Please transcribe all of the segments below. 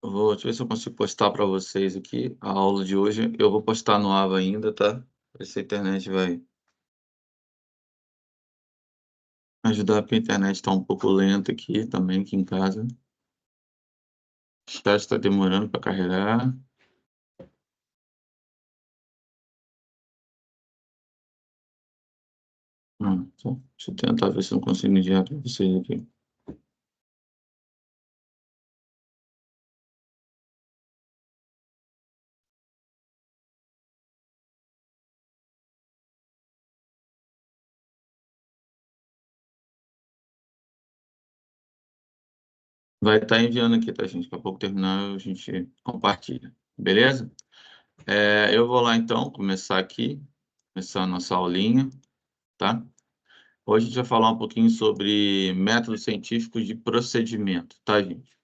Deixa eu ver se eu consigo postar para vocês aqui a aula de hoje. Eu vou postar no Ava ainda, tá? Ver se a internet vai ajudar, porque a internet está um pouco lenta aqui também, aqui em casa. O chat está demorando para carregar. Deixa eu tentar ver se eu consigo enviar para vocês aqui. Vai estar enviando aqui, tá, gente? Daqui a pouco terminar, a gente compartilha. Beleza? Eu vou lá, então, começar a nossa aulinha, tá? Hoje a gente vai falar um pouquinho sobre métodos científicos de procedimento, tá, gente?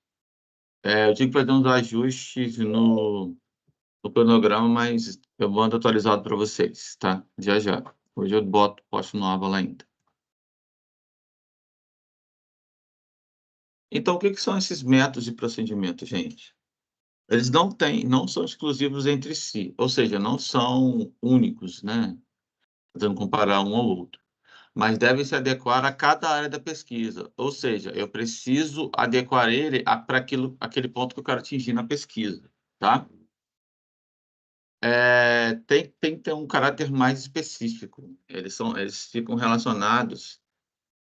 Eu tive que fazer uns ajustes no cronograma, mas eu mando atualizado para vocês, tá? Já, já. Hoje eu posto no Ava lá ainda. Então, o que são esses métodos de procedimento, gente? Eles não são exclusivos entre si, ou seja, não são únicos, né? Tentando comparar um ao outro, mas devem se adequar a cada área da pesquisa, ou seja, eu preciso adequar ele para aquele ponto que eu quero atingir na pesquisa, tá? Tem que ter um caráter mais específico. Eles ficam relacionados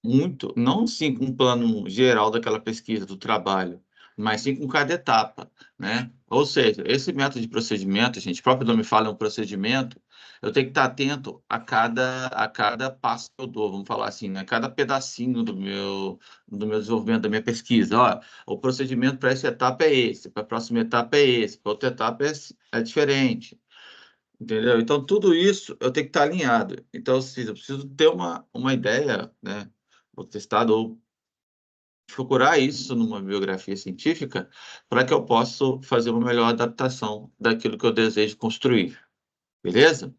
muito, não sim com o plano geral daquela pesquisa, do trabalho, mas sim com cada etapa, né. Ou seja, esse método de procedimento, gente, o próprio nome fala, é um procedimento, eu tenho que estar atento a cada passo que eu dou, vamos falar assim, né, cada pedacinho do meu desenvolvimento, da minha pesquisa. Ó, o procedimento para essa etapa é esse, para a próxima etapa é esse, para outra etapa é diferente. Entendeu? Então, tudo isso eu tenho que estar alinhado. Então, assim, eu preciso ter uma ideia, né, ou testado ou procurar isso numa bibliografia científica, para que eu possa fazer uma melhor adaptação daquilo que eu desejo construir, beleza?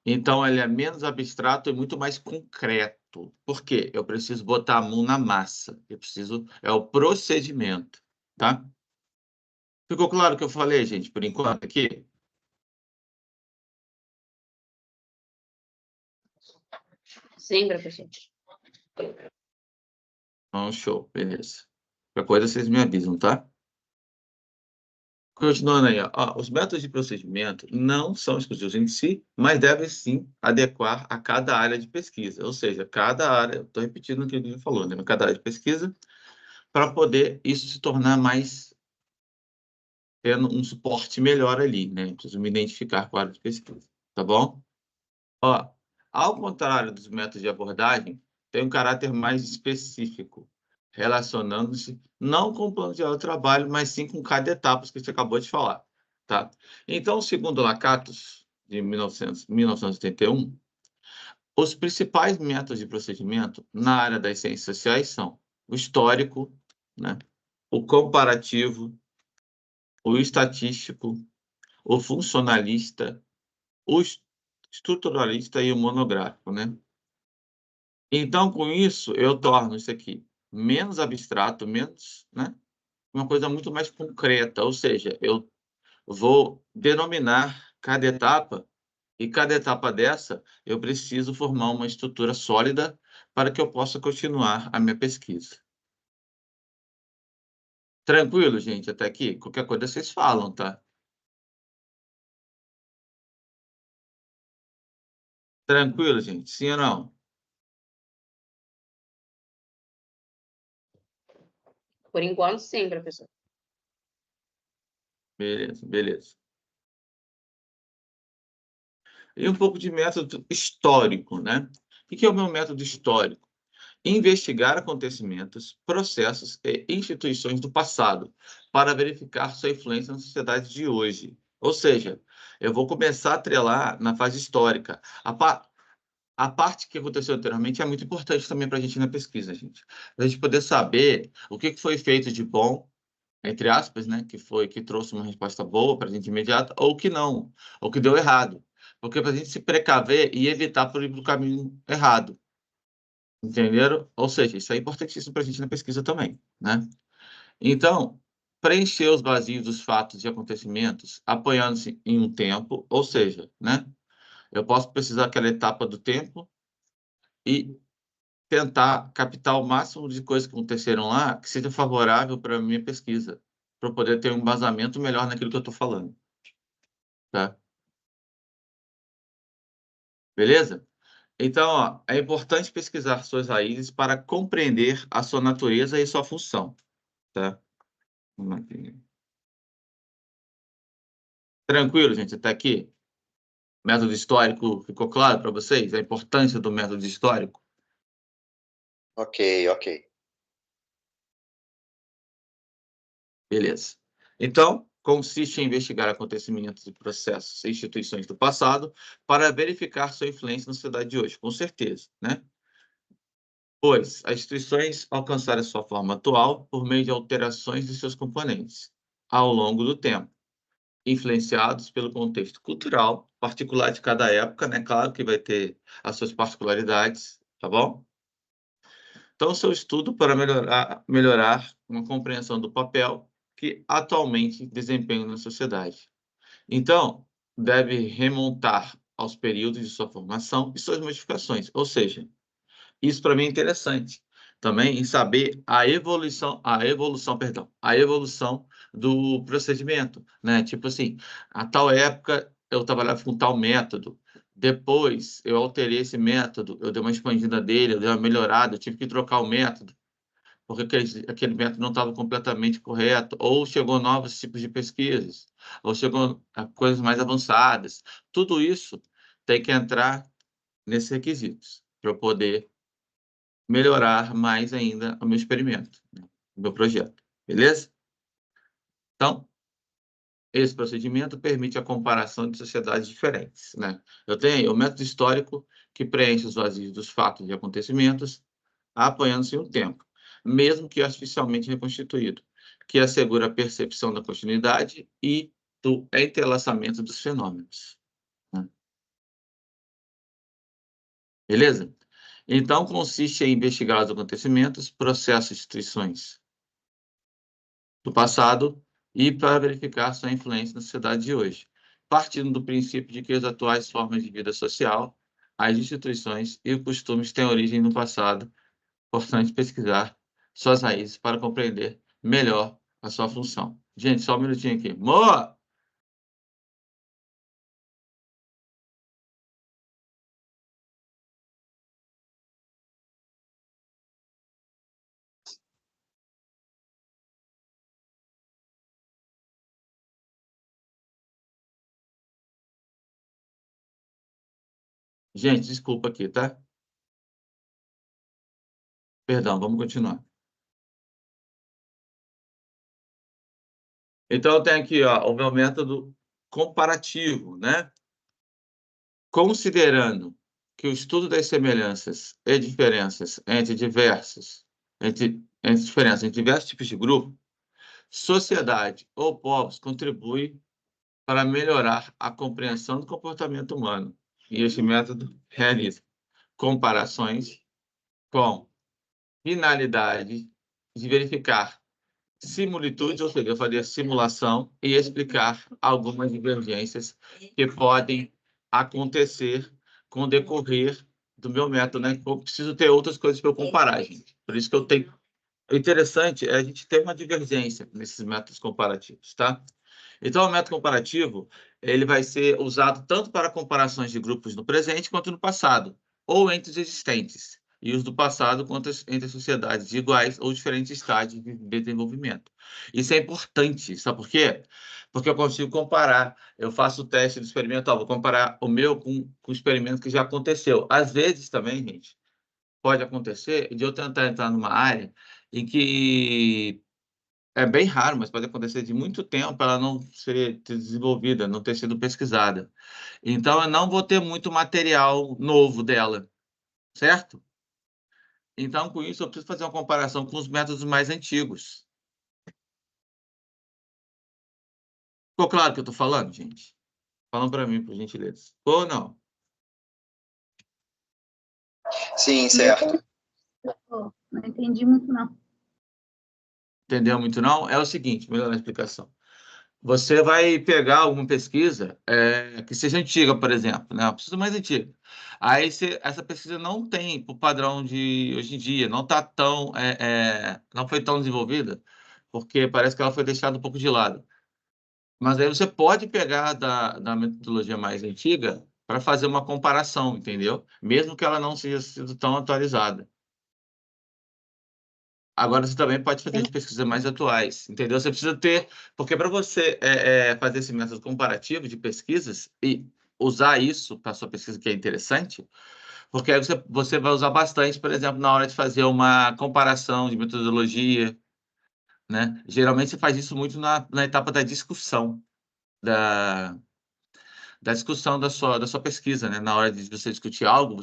Então, ele é menos abstrato e muito mais concreto. Por quê? Eu preciso botar a mão na massa, é o procedimento, tá? Ficou claro o que eu falei, gente, por enquanto aqui? Sim, professor. Então, show, beleza. Qualquer coisa vocês me avisam, tá? Continuando aí, ó, os métodos de procedimento não são exclusivos em si, mas devem sim adequar a cada área de pesquisa, ou seja, cada área, estou repetindo o que ele falou, né, cada área de pesquisa, para poder isso se tornar mais, tendo um suporte melhor ali, né, preciso me identificar com a área de pesquisa, tá bom? Ó, ao contrário dos métodos de abordagem, tem um caráter mais específico, relacionando-se não com o plano geral do trabalho, mas sim com cada etapa que você acabou de falar, tá? Então, segundo Lakatos, de 1981, os principais métodos de procedimento na área das ciências sociais são o histórico, né, o comparativo, o estatístico, o funcionalista, o estruturalista e o monográfico, né? Então, com isso, eu torno isso aqui menos abstrato, menos, né, uma coisa muito mais concreta, ou seja, eu vou denominar cada etapa, e cada etapa dessa, eu preciso formar uma estrutura sólida para que eu possa continuar a minha pesquisa. Tranquilo, gente, até aqui? Qualquer coisa vocês falam, tá? Tranquilo, gente? Sim ou não? Por enquanto, sim, professor. Beleza, beleza. E um pouco de método histórico, né? O que é o meu método histórico? Investigar acontecimentos, processos e instituições do passado, para verificar sua influência na sociedade de hoje. Ou seja, eu vou começar a atrelar na fase histórica. A parte que aconteceu anteriormente é muito importante também para a gente na pesquisa, gente. Para a gente poder saber o que foi feito de bom, entre aspas, né, que trouxe uma resposta boa para a gente imediata, ou que não, ou que deu errado. Porque para a gente se precaver e evitar por ir para o caminho errado. Entenderam? Ou seja, isso é importantíssimo para a gente na pesquisa também, né. Então, preencher os vazios dos fatos e acontecimentos, apoiando-se em um tempo, ou seja, né, eu posso precisar daquela etapa do tempo e tentar captar o máximo de coisas que aconteceram lá que seja favorável para a minha pesquisa, para eu poder ter um embasamento melhor naquilo que eu estou falando, tá? Beleza? Então, ó, é importante pesquisar suas raízes para compreender a sua natureza e sua função, tá? Vamos aqui. Tranquilo, gente, até aqui? Método histórico ficou claro para vocês? A importância do método histórico? Ok, ok. Beleza. Então, consiste em investigar acontecimentos e processos e instituições do passado para verificar sua influência na sociedade de hoje, com certeza, né? Pois as instituições alcançaram sua forma atual por meio de alterações de seus componentes ao longo do tempo, influenciados pelo contexto cultural particular de cada época, né? Claro que vai ter as suas particularidades, tá bom? Então, seu estudo para melhorar uma compreensão do papel que atualmente desempenham na sociedade. Então, deve remontar aos períodos de sua formação e suas modificações, ou seja, isso para mim é interessante também em saber a evolução do procedimento, né? Tipo assim, a tal época eu trabalhava com tal método, depois eu alterei esse método, eu dei uma expandida dele, eu dei uma melhorada, eu tive que trocar o método, porque aquele método não estava completamente correto, ou chegou novos tipos de pesquisas, ou chegou a coisas mais avançadas. Tudo isso tem que entrar nesses requisitos para eu poder melhorar mais ainda o meu experimento, né, o meu projeto, beleza? Então, esse procedimento permite a comparação de sociedades diferentes, né? Eu tenho aí o método histórico, que preenche os vazios dos fatos e acontecimentos, apoiando-se em um tempo, mesmo que artificialmente reconstituído, que assegura a percepção da continuidade e do entrelaçamento dos fenômenos, né? Beleza? Então, consiste em investigar os acontecimentos, processos e instituições do passado e para verificar sua influência na sociedade de hoje, partindo do princípio de que as atuais formas de vida social, as instituições e os costumes têm origem no passado. Importante pesquisar suas raízes para compreender melhor a sua função. Gente, só um minutinho aqui. Moa! Gente, desculpa aqui, tá? Perdão, vamos continuar. Então, eu tenho aqui, ó, o meu método comparativo, né? Considerando que o estudo das semelhanças e diferenças entre diferenças entre diversos tipos de grupo, sociedade ou povos contribui para melhorar a compreensão do comportamento humano. E este método realiza comparações com finalidade de verificar similitudes, ou seja, eu fazer simulação e explicar algumas divergências que podem acontecer com o decorrer do meu método, né? Eu preciso ter outras coisas para eu comparar, gente. Por isso que eu tenho. O interessante é a gente ter uma divergência nesses métodos comparativos, tá? Então, o método comparativo, ele vai ser usado tanto para comparações de grupos no presente quanto no passado, ou entre os existentes, e os do passado quanto entre as sociedades de iguais ou diferentes estágios de desenvolvimento. Isso é importante, sabe por quê? Porque eu consigo comparar. Eu faço o teste do experimento, ó, vou comparar o meu com o experimento que já aconteceu. Às vezes também, gente, pode acontecer de eu tentar entrar numa área em que é bem raro, mas pode acontecer de muito tempo ela não ser desenvolvida, não ter sido pesquisada. Então, eu não vou ter muito material novo dela, certo? Então, com isso, eu preciso fazer uma comparação com os métodos mais antigos. Ficou claro o que eu estou falando, gente? Falam para mim, por gentileza. Ou não? Sim, certo. Não entendi muito, não. entendeu muito não? É o seguinte, melhor a explicação. Você vai pegar alguma pesquisa que seja antiga, por exemplo, né? Uma pesquisa mais antiga. Aí essa pesquisa não tem o padrão de hoje em dia, não tá tão, não foi tão desenvolvida, porque parece que ela foi deixada um pouco de lado. Mas aí você pode pegar da metodologia mais antiga para fazer uma comparação, entendeu? Mesmo que ela não seja sido tão atualizada. Agora, você também pode fazer de pesquisas mais atuais, entendeu? Você precisa ter... Porque para você fazer esse método comparativo de pesquisas e usar isso para a sua pesquisa, que é interessante, porque aí você vai usar bastante, por exemplo, na hora de fazer uma comparação de metodologia, né? Geralmente, você faz isso muito na etapa da discussão, da discussão da sua pesquisa, né? Na hora de você discutir algo,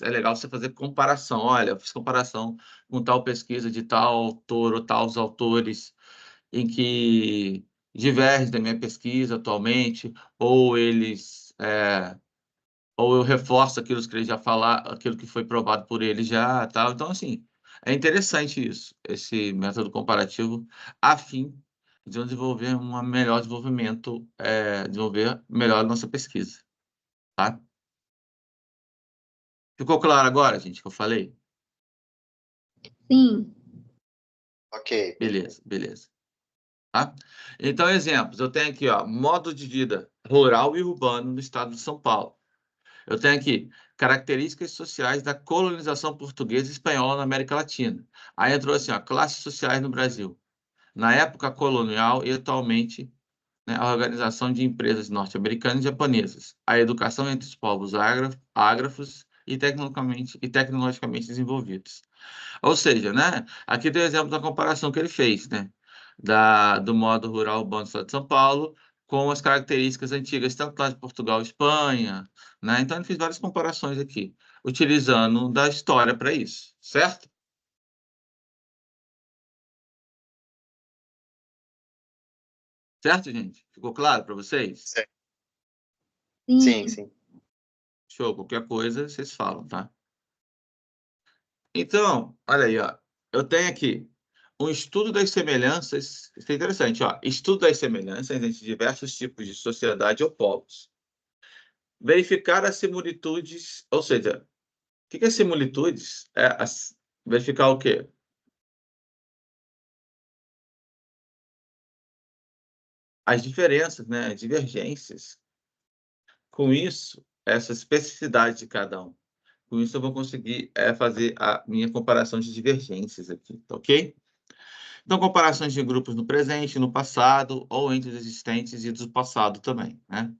é legal você fazer comparação. Olha, eu fiz comparação com tal pesquisa de tal autor ou tais autores em que diverge da minha pesquisa atualmente, ou ou eu reforço aquilo que eles já falaram, aquilo que foi provado por eles já, tal. Então, assim, é interessante isso, esse método comparativo, a fim de desenvolver um melhor desenvolvimento, desenvolver melhor a nossa pesquisa, tá? Ficou claro agora, gente, que eu falei? Sim. Ok. Beleza, beleza. Tá? Então, exemplos. Eu tenho aqui, ó, modo de vida rural e urbano no estado de São Paulo. Eu tenho aqui características sociais da colonização portuguesa e espanhola na América Latina. Aí entrou assim, ó, classes sociais no Brasil. Na época colonial e atualmente, né, a organização de empresas norte-americanas e japonesas. A educação entre os povos ágrafos e tecnologicamente desenvolvidos. Ou seja, né, aqui tem o exemplo da comparação que ele fez, né, do modo rural urbano do estado de São Paulo com as características antigas, tanto lá de Portugal e Espanha, né? Então, ele fez várias comparações aqui, utilizando da história para isso, certo? Certo, gente? Ficou claro para vocês? Sim, sim. Show, qualquer coisa vocês falam, tá? Então, olha aí, ó. Eu tenho aqui um estudo das semelhanças. Isso é interessante, ó. Estudo das semelhanças entre diversos tipos de sociedade ou povos. Verificar as similitudes, ou seja, o que é similitudes? Verificar o quê? As diferenças, né? As divergências. Com isso, essa especificidade de cada um. Com isso, eu vou conseguir fazer a minha comparação de divergências aqui, tá ok? Então, comparações de grupos no presente, no passado, ou entre os existentes e do passado também, né?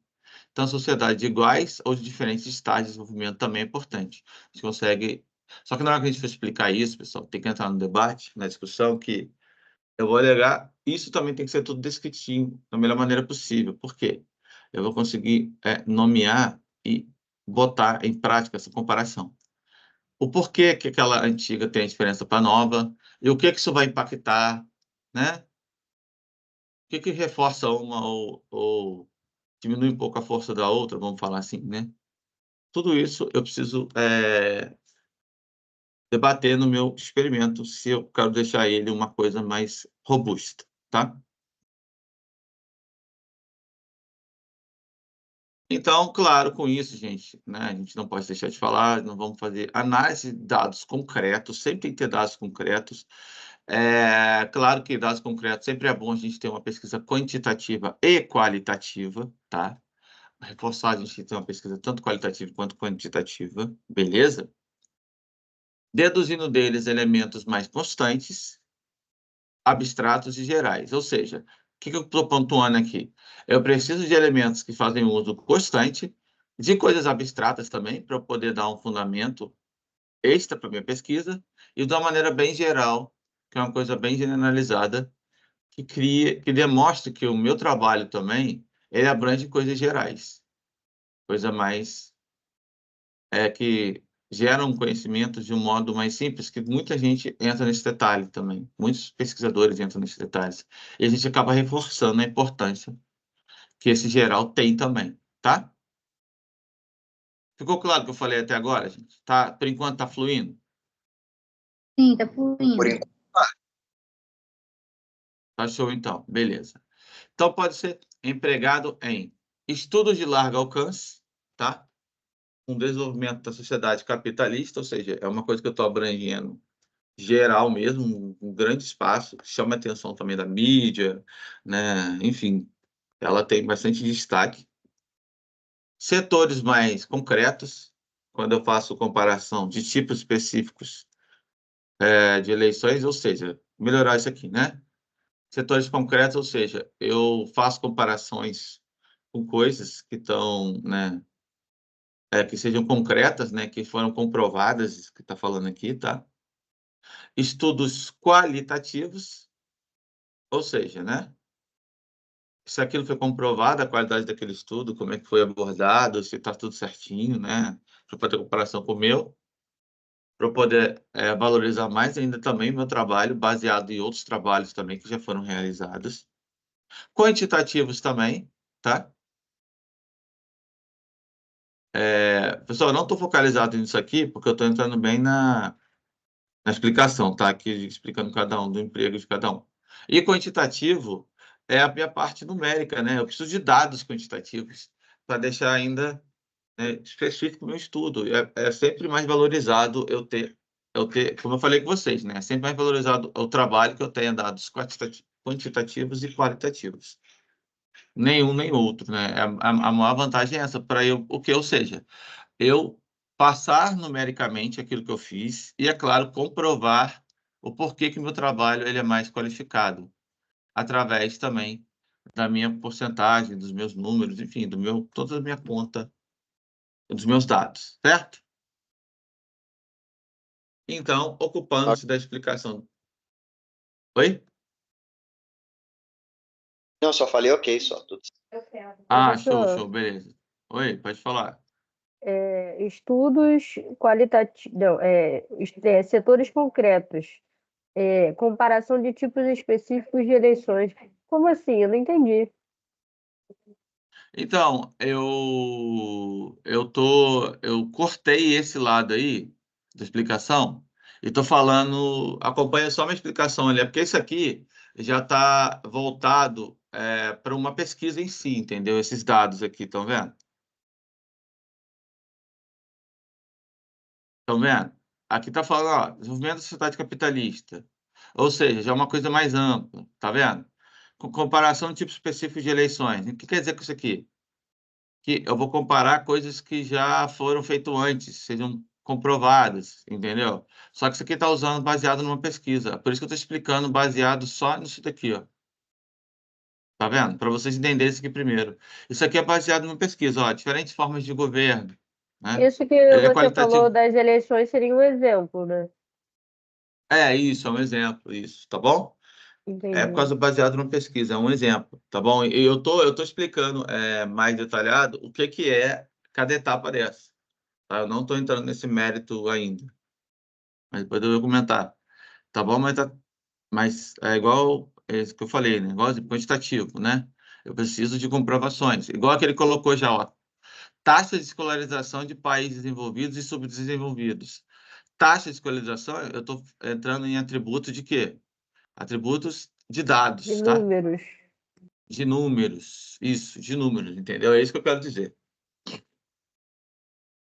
Então, sociedade de iguais ou de diferentes estágios de desenvolvimento também é importante. A gente consegue... Só que na hora que a gente for explicar isso, pessoal, tem que entrar no debate, na discussão, que eu vou alegar, isso também tem que ser tudo descritinho, da melhor maneira possível. Por quê? Eu vou conseguir nomear e botar em prática essa comparação. O porquê que aquela antiga tem a diferença para a nova, e o que isso vai impactar, né? O que reforça uma ou diminui um pouco a força da outra, vamos falar assim, né? Tudo isso eu preciso debater no meu experimento, se eu quero deixar ele uma coisa mais robusta, tá? Então, claro, com isso, gente, né, a gente não pode deixar de falar, não vamos fazer análise de dados concretos, sempre tem que ter dados concretos. Claro que dados concretos sempre é bom a gente ter uma pesquisa quantitativa e qualitativa, tá? Reforçar a gente ter uma pesquisa tanto qualitativa quanto quantitativa, beleza? Deduzindo deles elementos mais constantes, abstratos e gerais. Ou seja, o que eu estou pontuando aqui? Eu preciso de elementos que fazem uso constante, de coisas abstratas também, para eu poder dar um fundamento extra para minha pesquisa, e de uma maneira bem geral, que é uma coisa bem generalizada, que demonstre que o meu trabalho também, ele abrange coisas gerais, coisa mais que gera um conhecimento de um modo mais simples, que muita gente entra nesse detalhe também. Muitos pesquisadores entram nesses detalhes. E a gente acaba reforçando a importância que esse geral tem também, tá? Ficou claro o que eu falei até agora, gente? Tá, por enquanto está fluindo? Sim, tá Por fluindo. enquanto, Tá show, então. Beleza. Então, pode ser empregado em estudos de largo alcance, tá? Um desenvolvimento da sociedade capitalista, ou seja, é uma coisa que eu estou abrangendo geral mesmo, um grande espaço, chama a atenção também da mídia, né? Enfim, ela tem bastante destaque. Setores mais concretos, quando eu faço comparação de tipos específicos de eleições, ou seja, melhorar isso aqui, né? Setores concretos, ou seja, eu faço comparações com coisas que estão, né, que sejam concretas, né, que foram comprovadas, isso que está falando aqui, tá? Estudos qualitativos, ou seja, né, se aquilo foi comprovado, a qualidade daquele estudo, como é que foi abordado, se está tudo certinho, né, para fazer comparação com o meu, para eu poder valorizar mais ainda também o meu trabalho, baseado em outros trabalhos também que já foram realizados. Quantitativos também, tá? Pessoal, eu não estou focalizado nisso aqui, porque eu estou entrando bem na explicação, tá? Aqui explicando cada um, do emprego de cada um. E quantitativo é a minha parte numérica, né? Eu preciso de dados quantitativos para deixar ainda, né, específico o meu estudo. É sempre mais valorizado como eu falei com vocês, né? É sempre mais valorizado o trabalho que eu tenha dados quantitativos e qualitativos. Nenhum nem outro, né? A maior vantagem é essa, para eu, o que ou seja, eu passar numericamente aquilo que eu fiz e, é claro, comprovar o porquê que o meu trabalho ele é mais qualificado, através também da minha porcentagem, dos meus números, enfim, toda a minha conta, dos meus dados, certo? Então, ocupando-se da explicação. Oi? Não, só falei ok, só. Tudo certo. Show, Professor, show, beleza. Oi, pode falar. estudos qualitativos, não, setores concretos, comparação de tipos específicos de eleições. Como assim? Eu não entendi. Então, eu cortei esse lado aí da explicação e estou falando, acompanha só minha explicação ali, porque isso aqui já está voltado para uma pesquisa em si, entendeu? Esses dados aqui, estão vendo? Estão vendo? Aqui está falando, ó, desenvolvimento da sociedade capitalista, ou seja, já é uma coisa mais ampla, tá vendo? Com comparação de tipos específicos de eleições. O que quer dizer com isso aqui? Que eu vou comparar coisas que já foram feitas antes, sejam comprovadas, entendeu? Só que isso aqui está usando baseado numa pesquisa. Por isso que eu estou explicando baseado só nisso daqui, ó. Tá vendo? Para vocês entenderem isso aqui primeiro. Isso aqui é baseado numa pesquisa, ó, diferentes formas de governo, né? Isso que Ele é você falou qualitativo. das eleições seria um exemplo, né? Isso, é um exemplo, isso, tá bom? É por Entendi. causa baseado numa pesquisa, é um exemplo, tá bom? E eu tô explicando mais detalhado o que que é cada etapa dessa, tá? Eu não estou entrando nesse mérito ainda, mas depois eu vou comentar, tá bom? Mas é igual isso que eu falei, né? Igual quantitativo, né? Eu preciso de comprovações, igual aquele que colocou já, ó. Taxa de escolarização de países desenvolvidos e subdesenvolvidos. Taxa de escolarização, eu estou entrando em atributos de quê? Atributos de De dados, tá? números. De números, isso, de números, entendeu? É isso que eu quero dizer.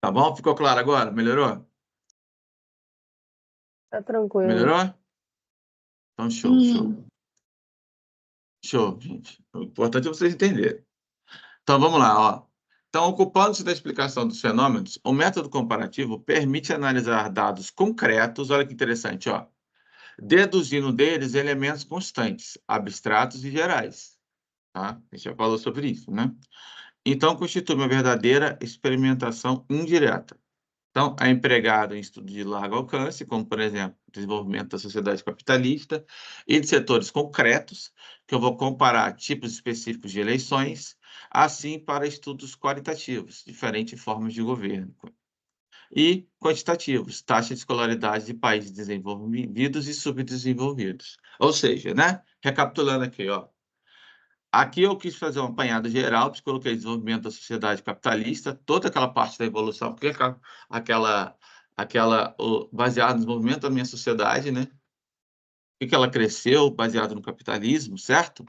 Tá bom? Ficou claro agora? Melhorou? Tá tranquilo. Melhorou? Então, show, show. Show, gente. O importante é vocês entenderem. Então, vamos lá, ó. Então, ocupando-se da explicação dos fenômenos, o método comparativo permite analisar dados concretos, olha que interessante, ó, deduzindo deles elementos constantes, abstratos e gerais, tá? A gente já falou sobre isso, né? Então, constitui uma verdadeira experimentação indireta. Então, é empregado em estudos de largo alcance, como, por exemplo, desenvolvimento da sociedade capitalista, e de setores concretos, que eu vou comparar tipos específicos de eleições, assim para estudos qualitativos, diferentes formas de governo, e quantitativos, taxa de escolaridade de países desenvolvidos e subdesenvolvidos. Ou seja, né? Recapitulando aqui, ó. Aqui eu quis fazer um apanhado geral, coloquei desenvolvimento da sociedade capitalista, toda aquela parte da evolução, porque baseado no desenvolvimento da minha sociedade, né? que ela cresceu baseado no capitalismo, certo?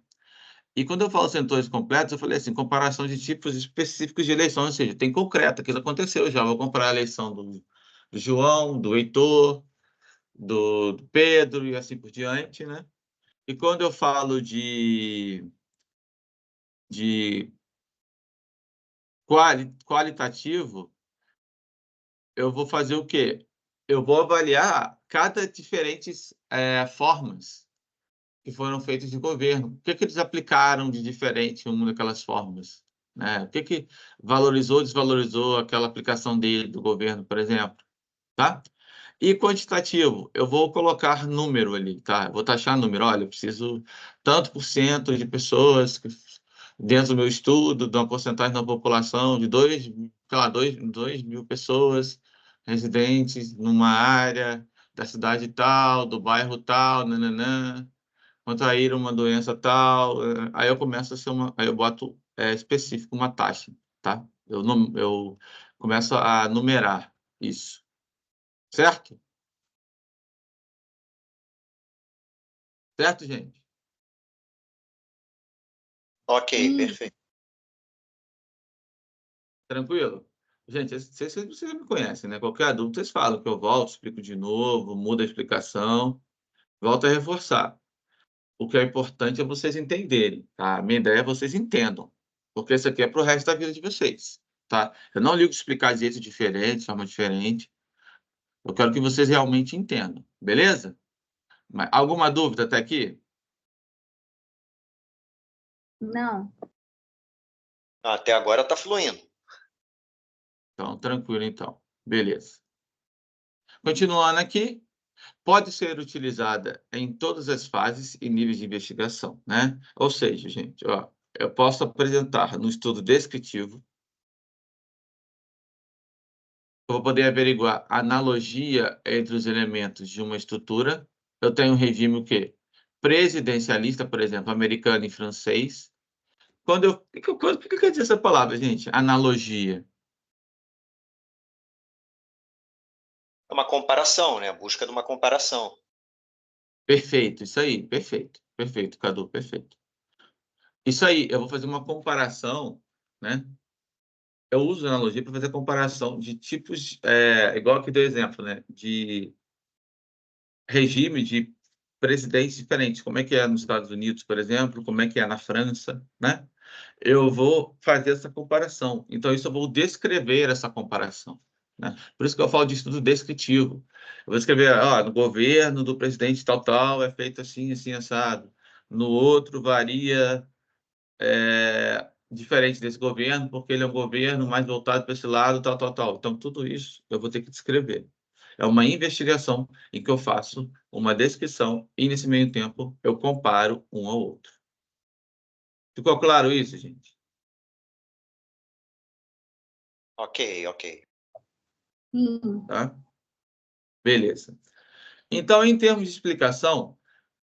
E quando eu falo setores completos, eu falei assim, comparação de tipos específicos de eleição, ou seja, tem concreto, aquilo aconteceu já. Vou comparar a eleição do João, do Heitor, do Pedro e assim por diante, né? E quando eu falo de qualitativo, eu vou fazer o quê? Eu vou avaliar cada diferentes formas que foram feitas de governo. O que eles aplicaram de diferente em uma daquelas formas? Né? O que valorizou, desvalorizou aquela aplicação dele, do governo, por exemplo? Tá? E quantitativo, eu vou colocar número ali, tá? Eu vou taxar número. Olha, eu preciso tanto por cento de pessoas dentro do meu estudo, de uma porcentagem da população de 2 mil pessoas residentes numa área da cidade tal, do bairro tal, nananã, contraíram uma doença tal. Aí eu começo a ser aí eu boto específico uma taxa, tá? Eu começo a numerar isso, certo? Certo, gente? Ok, perfeito. Tranquilo? Gente, vocês me conhecem, né? Qualquer dúvida, vocês falam que eu volto, explico de novo, mudo a explicação, volto a reforçar. O que é importante é vocês entenderem, tá? A minha ideia é que vocês entendam, porque isso aqui é para o resto da vida de vocês, tá? Eu não ligo de explicar de jeito diferente, de forma diferente. Eu quero que vocês realmente entendam, beleza? Mas, alguma dúvida até aqui? Não. Até agora está fluindo. Então, tranquilo, então. Beleza. Continuando aqui, pode ser utilizada em todas as fases e níveis de investigação, né? Ou seja, gente, ó, eu posso apresentar no estudo descritivo, eu vou poder averiguar a analogia entre os elementos de uma estrutura. Eu tenho um regime o quê? Presidencialista, por exemplo, americano e francês. O que quer dizer essa palavra, gente? Analogia. É uma comparação, né? A busca de uma comparação. Perfeito, isso aí, perfeito. Perfeito, Cadu, perfeito. Isso aí, eu vou fazer uma comparação, né? Eu uso a analogia para fazer a comparação de tipos, igual aqui deu exemplo, né? De regime de presidentes diferentes. Como é que é nos Estados Unidos, por exemplo, como é que é na França, né? Eu vou fazer essa comparação. Então, isso eu vou descrever essa comparação, né? Por isso que eu falo de estudo descritivo. Eu vou escrever, ó, no governo do presidente tal, tal, é feito assim, assim, assado. No outro, varia diferente desse governo, porque ele é um governo mais voltado para esse lado, tal, tal, tal. Então, tudo isso eu vou ter que descrever. É uma investigação em que eu faço uma descrição e, nesse meio tempo, eu comparo um ao outro. Ficou claro isso, gente? Ok, ok. Tá? Beleza. Então, em termos de explicação,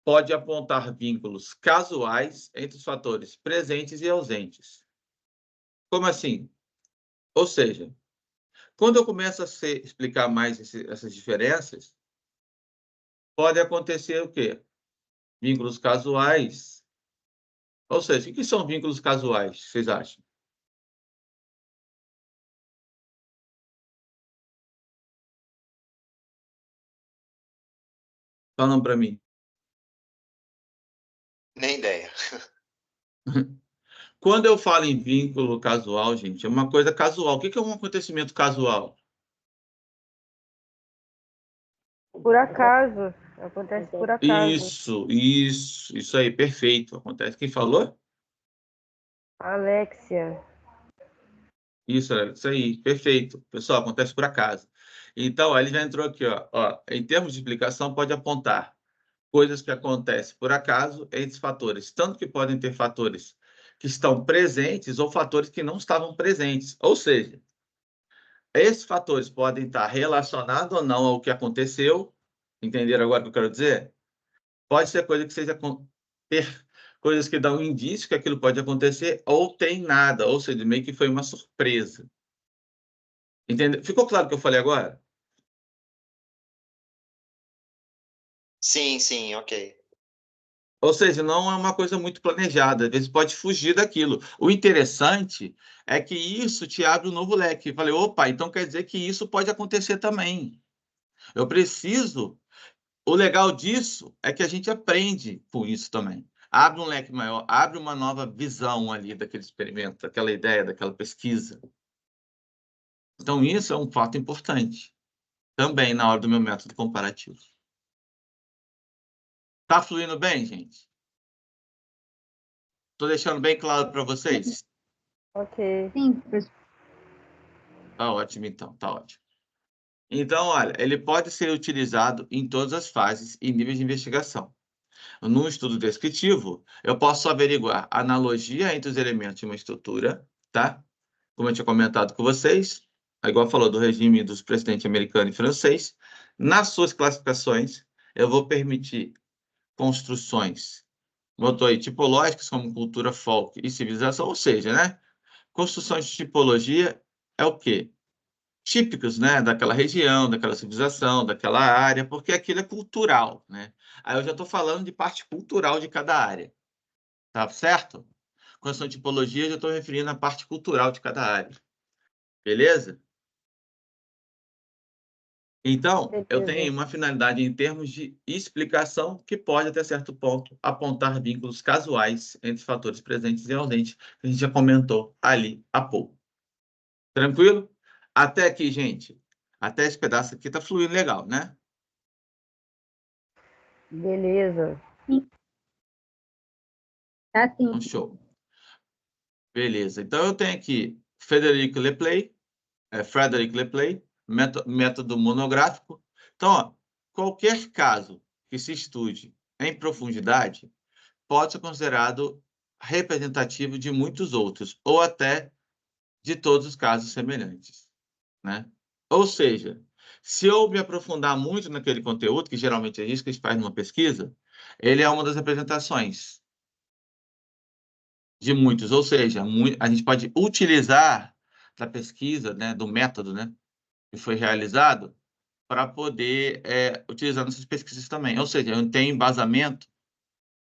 pode apontar vínculos casuais entre os fatores presentes e ausentes. Como assim? Ou seja, quando eu começo a explicar mais essas diferenças, pode acontecer o quê? Vínculos casuais. Ou seja, o que são vínculos casuais, vocês acham? Falam para mim. Nem ideia. Quando eu falo em vínculo casual, gente, é uma coisa casual. O que é um acontecimento casual? Por acaso. Acontece por acaso. Isso aí, perfeito. Acontece. Quem falou? Alexia. Isso aí, perfeito. Pessoal, acontece por acaso. Então, ó, ele já entrou aqui, ó. Em termos de explicação, pode apontar coisas que acontecem por acaso entre fatores, tanto que podem ter fatores que estão presentes ou fatores que não estavam presentes. Ou seja, esses fatores podem estar relacionados ou não ao que aconteceu. Entenderam agora o que eu quero dizer? Pode ser coisa que seja ter coisas que dão um indício que aquilo pode acontecer, ou tem nada, ou seja, meio que foi uma surpresa. Entendeu? Ficou claro o que eu falei agora? Sim, sim, ok. Ou seja, não é uma coisa muito planejada, às vezes pode fugir daquilo. O interessante é que isso te abre um novo leque. Falei: "Opa, então quer dizer que isso pode acontecer também. Eu preciso". O legal disso é que a gente aprende com isso também. Abre um leque maior, abre uma nova visão ali daquele experimento, daquela ideia, daquela pesquisa. Então isso é um fato importante, também na hora do meu método comparativo. Tá fluindo bem, gente? Tô deixando bem claro para vocês? Ok. Sim, professor. Tá ótimo então, tá ótimo. Então, olha, ele pode ser utilizado em todas as fases e níveis de investigação. No estudo descritivo, eu posso averiguar a analogia entre os elementos de uma estrutura, tá? Como eu tinha comentado com vocês, igual falou do regime dos presidentes americano e francês, nas suas classificações, eu vou permitir construções, botou aí, tipológicas, como cultura, folk e civilização, ou seja, né? Construções de tipologia é o quê? Típicos, né, daquela região, daquela civilização, daquela área, porque aquilo é cultural, né? Aí eu já estou falando de parte cultural de cada área, tá certo? Quando são tipologias, eu estou referindo à parte cultural de cada área, beleza? Então, eu tenho Beleza. uma finalidade em termos de explicação que pode, até certo ponto, apontar vínculos casuais entre fatores presentes e ausentes, que a gente já comentou ali há pouco. Tranquilo? Até aqui, gente. Até esse pedaço aqui tá fluindo legal, né? Beleza. Tá sim. Então, show. Beleza. Então, eu tenho aqui Frederick Leplay, método monográfico. Então, ó, qualquer caso que se estude em profundidade pode ser considerado representativo de muitos outros, ou até de todos os casos semelhantes, né? Ou seja, se eu me aprofundar muito naquele conteúdo, que geralmente é isso que a gente faz numa pesquisa, ele é uma das representações de muitos, ou seja, a gente pode utilizar da pesquisa, né, do método, né, que foi realizado, para poder utilizar nessas pesquisas também. Ou seja, eu tenho embasamento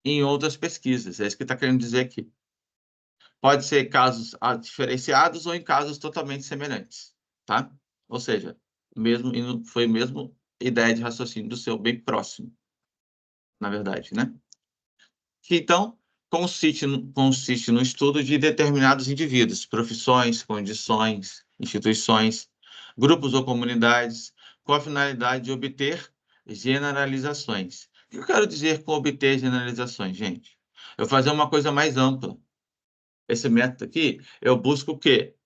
em outras pesquisas, é isso que está querendo dizer aqui. Pode ser casos diferenciados ou em casos totalmente semelhantes, tá? Ou seja, foi mesmo ideia de raciocínio do seu bem próximo, na verdade, né? Que então consiste no estudo de determinados indivíduos, profissões, condições, instituições, grupos ou comunidades, com a finalidade de obter generalizações. O que eu quero dizer com obter generalizações, gente? Eu fazer uma coisa mais ampla. Esse método aqui, eu busco o quê?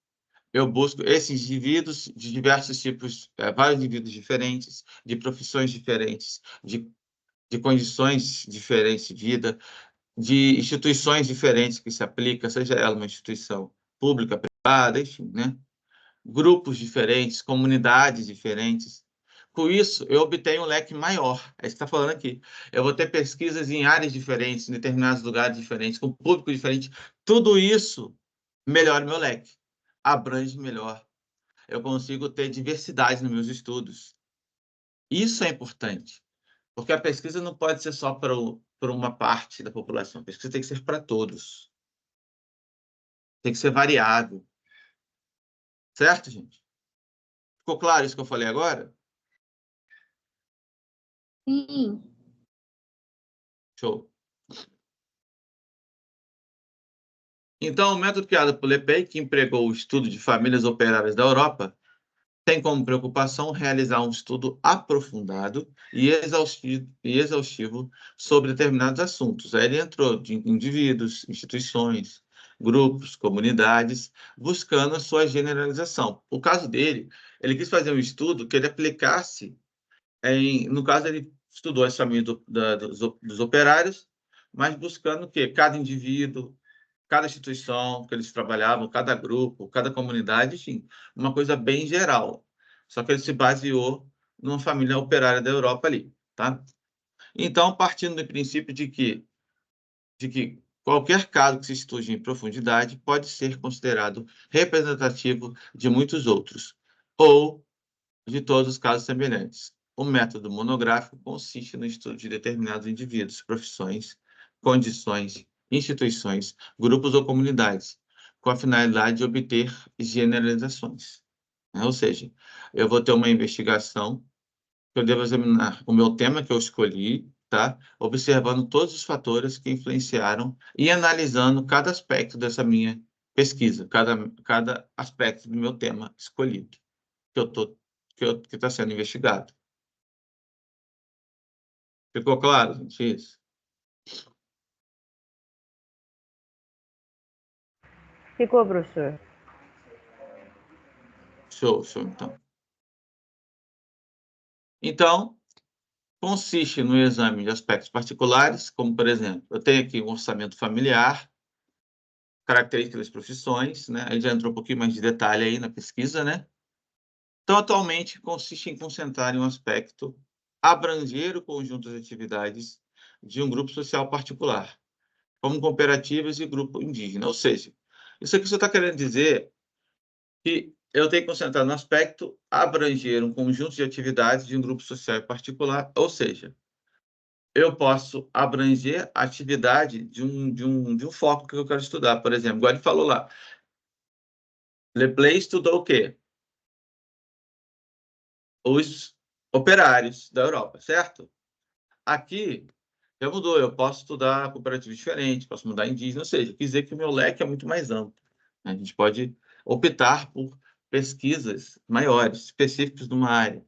Eu busco esses indivíduos de diversos tipos, vários indivíduos diferentes, de profissões diferentes, de condições diferentes de vida, de instituições diferentes que se aplica, seja ela uma instituição pública, privada, enfim, né? Grupos diferentes, comunidades diferentes. Com isso, eu obtenho um leque maior. É isso que está falando aqui. Eu vou ter pesquisas em áreas diferentes, em determinados lugares diferentes, com público diferente. Tudo isso melhora o meu leque, abrange melhor. Eu consigo ter diversidade nos meus estudos. Isso é importante, porque a pesquisa não pode ser só para uma parte da população. A pesquisa tem que ser para todos. Tem que ser variável. Certo, gente? Ficou claro isso que eu falei agora? Sim. Show. Então, o método criado por Lepay, que empregou o estudo de famílias operárias da Europa, tem como preocupação realizar um estudo aprofundado e exaustivo sobre determinados assuntos. Aí ele entrou de indivíduos, instituições, grupos, comunidades, buscando a sua generalização. O caso dele, ele quis fazer um estudo que ele aplicasse no caso, ele estudou as famílias dos operários, mas buscando o quê? Cada indivíduo, cada instituição que eles trabalhavam, cada grupo, cada comunidade, enfim, uma coisa bem geral. Só que ele se baseou numa família operária da Europa ali, tá? Então, partindo do princípio de que qualquer caso que se estude em profundidade pode ser considerado representativo de muitos outros, ou de todos os casos semelhantes. o método monográfico consiste no estudo de determinados indivíduos, profissões, condições, instituições, grupos ou comunidades, com a finalidade de obter generalizações. Ou seja, eu vou ter uma investigação, eu devo examinar o meu tema que eu escolhi, tá? Observando todos os fatores que influenciaram e analisando cada aspecto dessa minha pesquisa, cada aspecto do meu tema escolhido, que está sendo investigado. Ficou claro, gente, isso? Ficou, professor? Show, então. Então, consiste no exame de aspectos particulares, como, por exemplo, eu tenho aqui um orçamento familiar, características das profissões, né? Aí já entrou um pouquinho mais de detalhe aí na pesquisa, né? Então, atualmente, consiste em concentrar em um aspecto, abranger o conjunto de atividades de um grupo social particular, como cooperativas e grupo indígena. Ou seja, isso aqui você está querendo dizer que eu tenho que concentrar no aspecto, abranger um conjunto de atividades de um grupo social particular, ou seja, eu posso abranger a atividade de um foco que eu quero estudar. Por exemplo, igual ele falou lá, Leplay estudou o quê? Os operários da Europa, certo? Aqui já mudou, eu posso estudar cooperativas diferentes, posso mudar indígena, ou seja, quer dizer que o meu leque é muito mais amplo. A gente pode optar por pesquisas maiores, específicas numa área.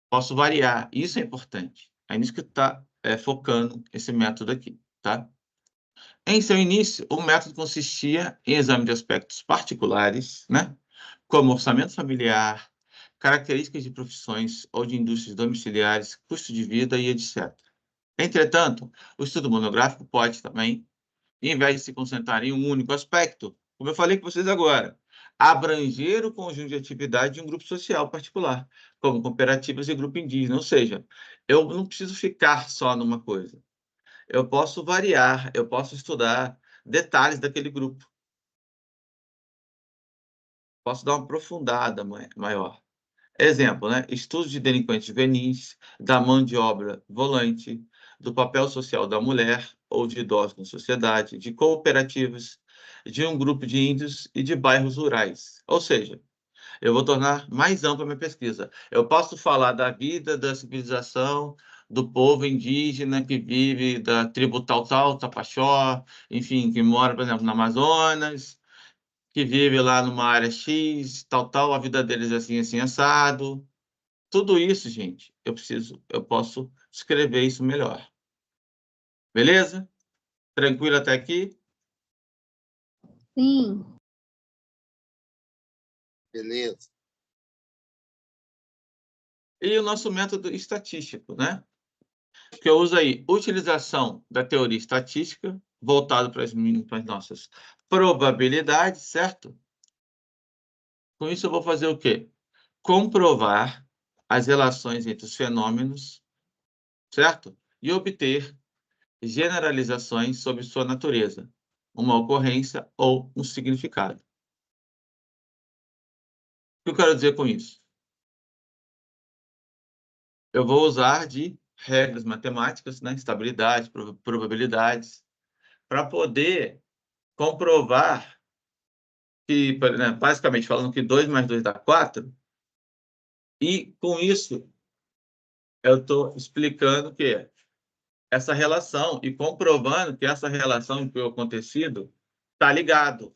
Posso variar, isso é importante. É nisso que está focando esse método aqui, tá? Em seu início, o método consistia em exame de aspectos particulares, né? Como orçamento familiar, características de profissões ou de indústrias domiciliares, custo de vida e etc. Entretanto, o estudo monográfico pode também, em vez de se concentrar em um único aspecto, como eu falei com vocês agora, abranger o conjunto de atividade de um grupo social particular, como cooperativas e grupo indígena. Ou seja, eu não preciso ficar só numa coisa. Eu posso variar, eu posso estudar detalhes daquele grupo. Posso dar uma aprofundada maior. Exemplo, né? Estudos de delinquentes juvenis, da mão de obra volante, do papel social da mulher ou de idosos na sociedade, de cooperativas, de um grupo de índios e de bairros rurais. Ou seja, eu vou tornar mais ampla a minha pesquisa. Eu posso falar da vida, da civilização, do povo indígena que vive da tribo tal, Tapaxó, enfim, que mora, por exemplo, no Amazonas, que vive lá numa área X, tal, a vida deles é assim, assim, assado. Tudo isso, gente, eu posso escrever isso melhor. Beleza? Tranquilo até aqui? Sim. Beleza. E o nosso método estatístico, né? Que eu uso aí, utilização da teoria estatística, voltado para as nossas probabilidades, certo? Com isso, eu vou fazer o quê? Comprovar as relações entre os fenômenos, certo? E obter generalizações sobre sua natureza, uma ocorrência ou um significado. O que eu quero dizer com isso? Eu vou usar de regras matemáticas, né? Estabilidade, probabilidades, para poder comprovar que, né, basicamente falando que 2 mais 2 dá 4, e com isso eu estou explicando que essa relação e comprovando que essa relação que o acontecido está ligado.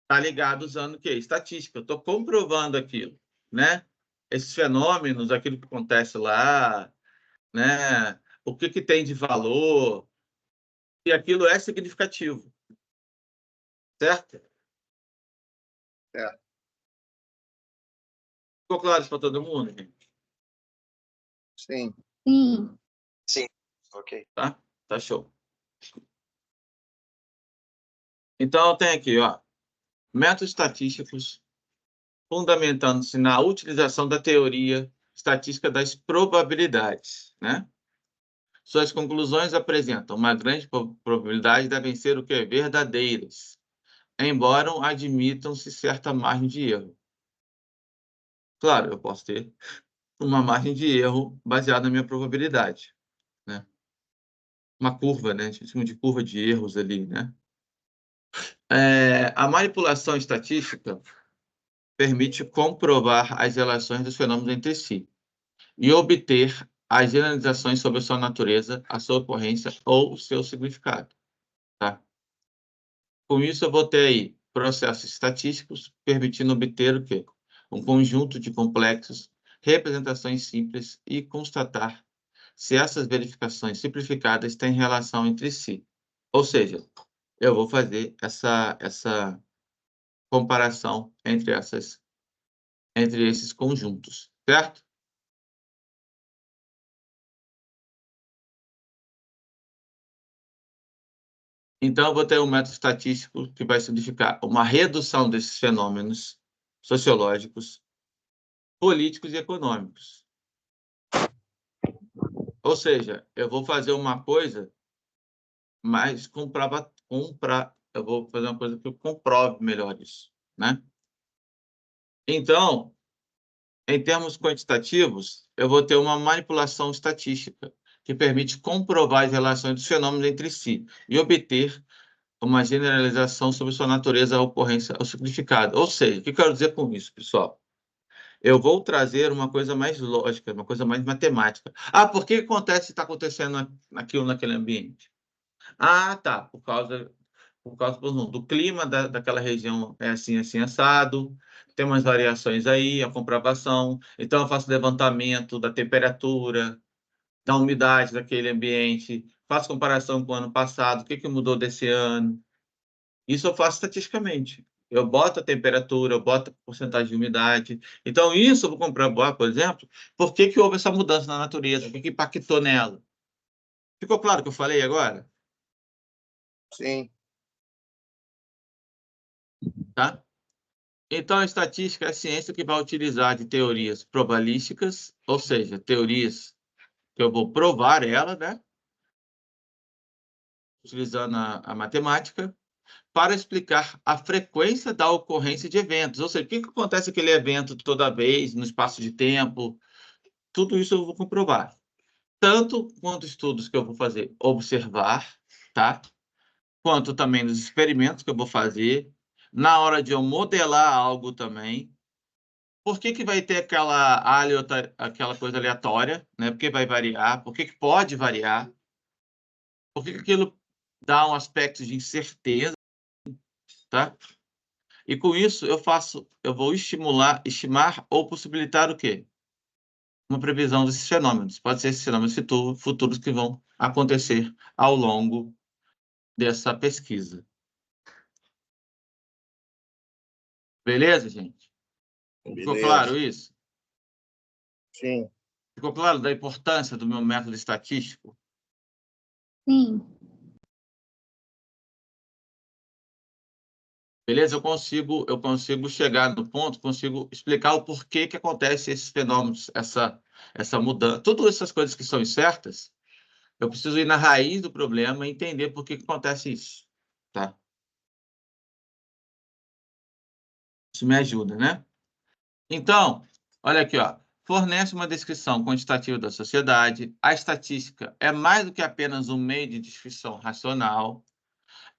Está ligado usando o quê? Estatística. Eu estou comprovando aquilo, né? Esses fenômenos, aquilo que acontece lá, né? O que tem de valor, e aquilo é significativo, certo? É. Ficou claro isso para todo mundo, gente? Sim. Sim. Sim, ok. Tá? Tá show. Então, eu tenho aqui, ó, métodos estatísticos fundamentando-se na utilização da teoria estatística das probabilidades, né? Suas conclusões apresentam uma grande probabilidade devem ser o quê? Verdadeiras, embora admitam-se certa margem de erro. Claro, eu posso ter uma margem de erro baseada na minha probabilidade, né? Uma curva, né? A gente chama de curva de erros ali, né? A manipulação estatística permite comprovar as relações dos fenômenos entre si e obter as generalizações sobre a sua natureza, a sua ocorrência ou o seu significado, tá? Com isso, eu vou ter aí processos estatísticos permitindo obter o quê? Um conjunto de complexos, representações simples e constatar se essas verificações simplificadas têm relação entre si. Ou seja, eu vou fazer essa comparação entre esses conjuntos, certo? Então, eu vou ter um método estatístico que vai significar uma redução desses fenômenos sociológicos, políticos e econômicos. Ou seja, eu vou fazer uma coisa, mas eu vou fazer uma coisa que eu comprove melhor isso, né? Então, em termos quantitativos, eu vou ter uma manipulação estatística que permite comprovar as relações dos fenômenos entre si e obter uma generalização sobre sua natureza, a ocorrência, o significado. Ou seja, o que eu quero dizer com isso, pessoal? Eu vou trazer uma coisa mais lógica, uma coisa mais matemática. Ah, por que acontece, está acontecendo aquilo naquele ambiente? Ah, tá, por exemplo, do clima daquela região é assim, assim, assado, tem umas variações aí, a comprovação. Então, eu faço levantamento da temperatura, da umidade daquele ambiente, faço comparação com o ano passado, o que mudou desse ano. Isso eu faço estatisticamente. Eu boto a temperatura, eu boto a porcentagem de umidade. Então, isso eu vou comprovar, por exemplo, por que houve essa mudança na natureza, o que impactou nela. Ficou claro o que eu falei agora? Sim. Tá? Então, a estatística é a ciência que vai utilizar de teorias probabilísticas, ou seja, teorias que eu vou provar ela, né? Utilizando a matemática, para explicar a frequência da ocorrência de eventos. Ou seja, o que acontece aquele evento toda vez, no espaço de tempo, tudo isso eu vou comprovar. Tanto quanto estudos que eu vou fazer, observar, tá? Quanto também nos experimentos que eu vou fazer, na hora de eu modelar algo também. Por que vai ter aquela coisa aleatória, né? Por que vai variar? Por que pode variar? Por que aquilo dá um aspecto de incerteza, tá? E com isso eu vou estimar ou possibilitar o quê? Uma previsão desses fenômenos. Pode ser esses fenômenos futuros que vão acontecer ao longo dessa pesquisa. Beleza, gente? Ficou Beleza. claro isso? Sim. Ficou claro da importância do meu método estatístico? Sim. Beleza? Eu consigo chegar no ponto, consigo explicar o porquê que acontece esses fenômenos, essa mudança. Todas essas coisas que são incertas, eu preciso ir na raiz do problema e entender por que acontece isso, tá? Isso me ajuda, né? Então, olha aqui, ó. Fornece uma descrição quantitativa da sociedade. A estatística é mais do que apenas um meio de descrição racional.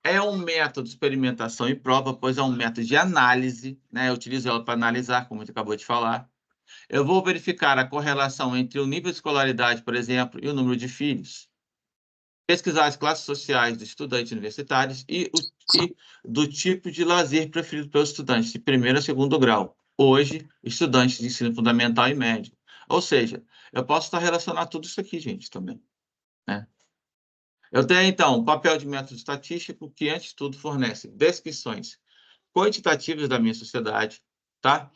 É um método de experimentação e prova, pois é um método de análise, né? Eu utilizo ela para analisar, como a gente acabou de falar. Eu vou verificar a correlação entre o nível de escolaridade, por exemplo, e o número de filhos. Pesquisar as classes sociais dos estudantes universitários e do tipo de lazer preferido pelos estudantes de primeiro a segundo grau. Hoje, estudantes de ensino fundamental e médio. Ou seja, eu posso estar relacionando tudo isso aqui, gente, também, né? Eu tenho, então, um papel de método estatístico que, antes de tudo, fornece descrições quantitativas da minha sociedade, tá?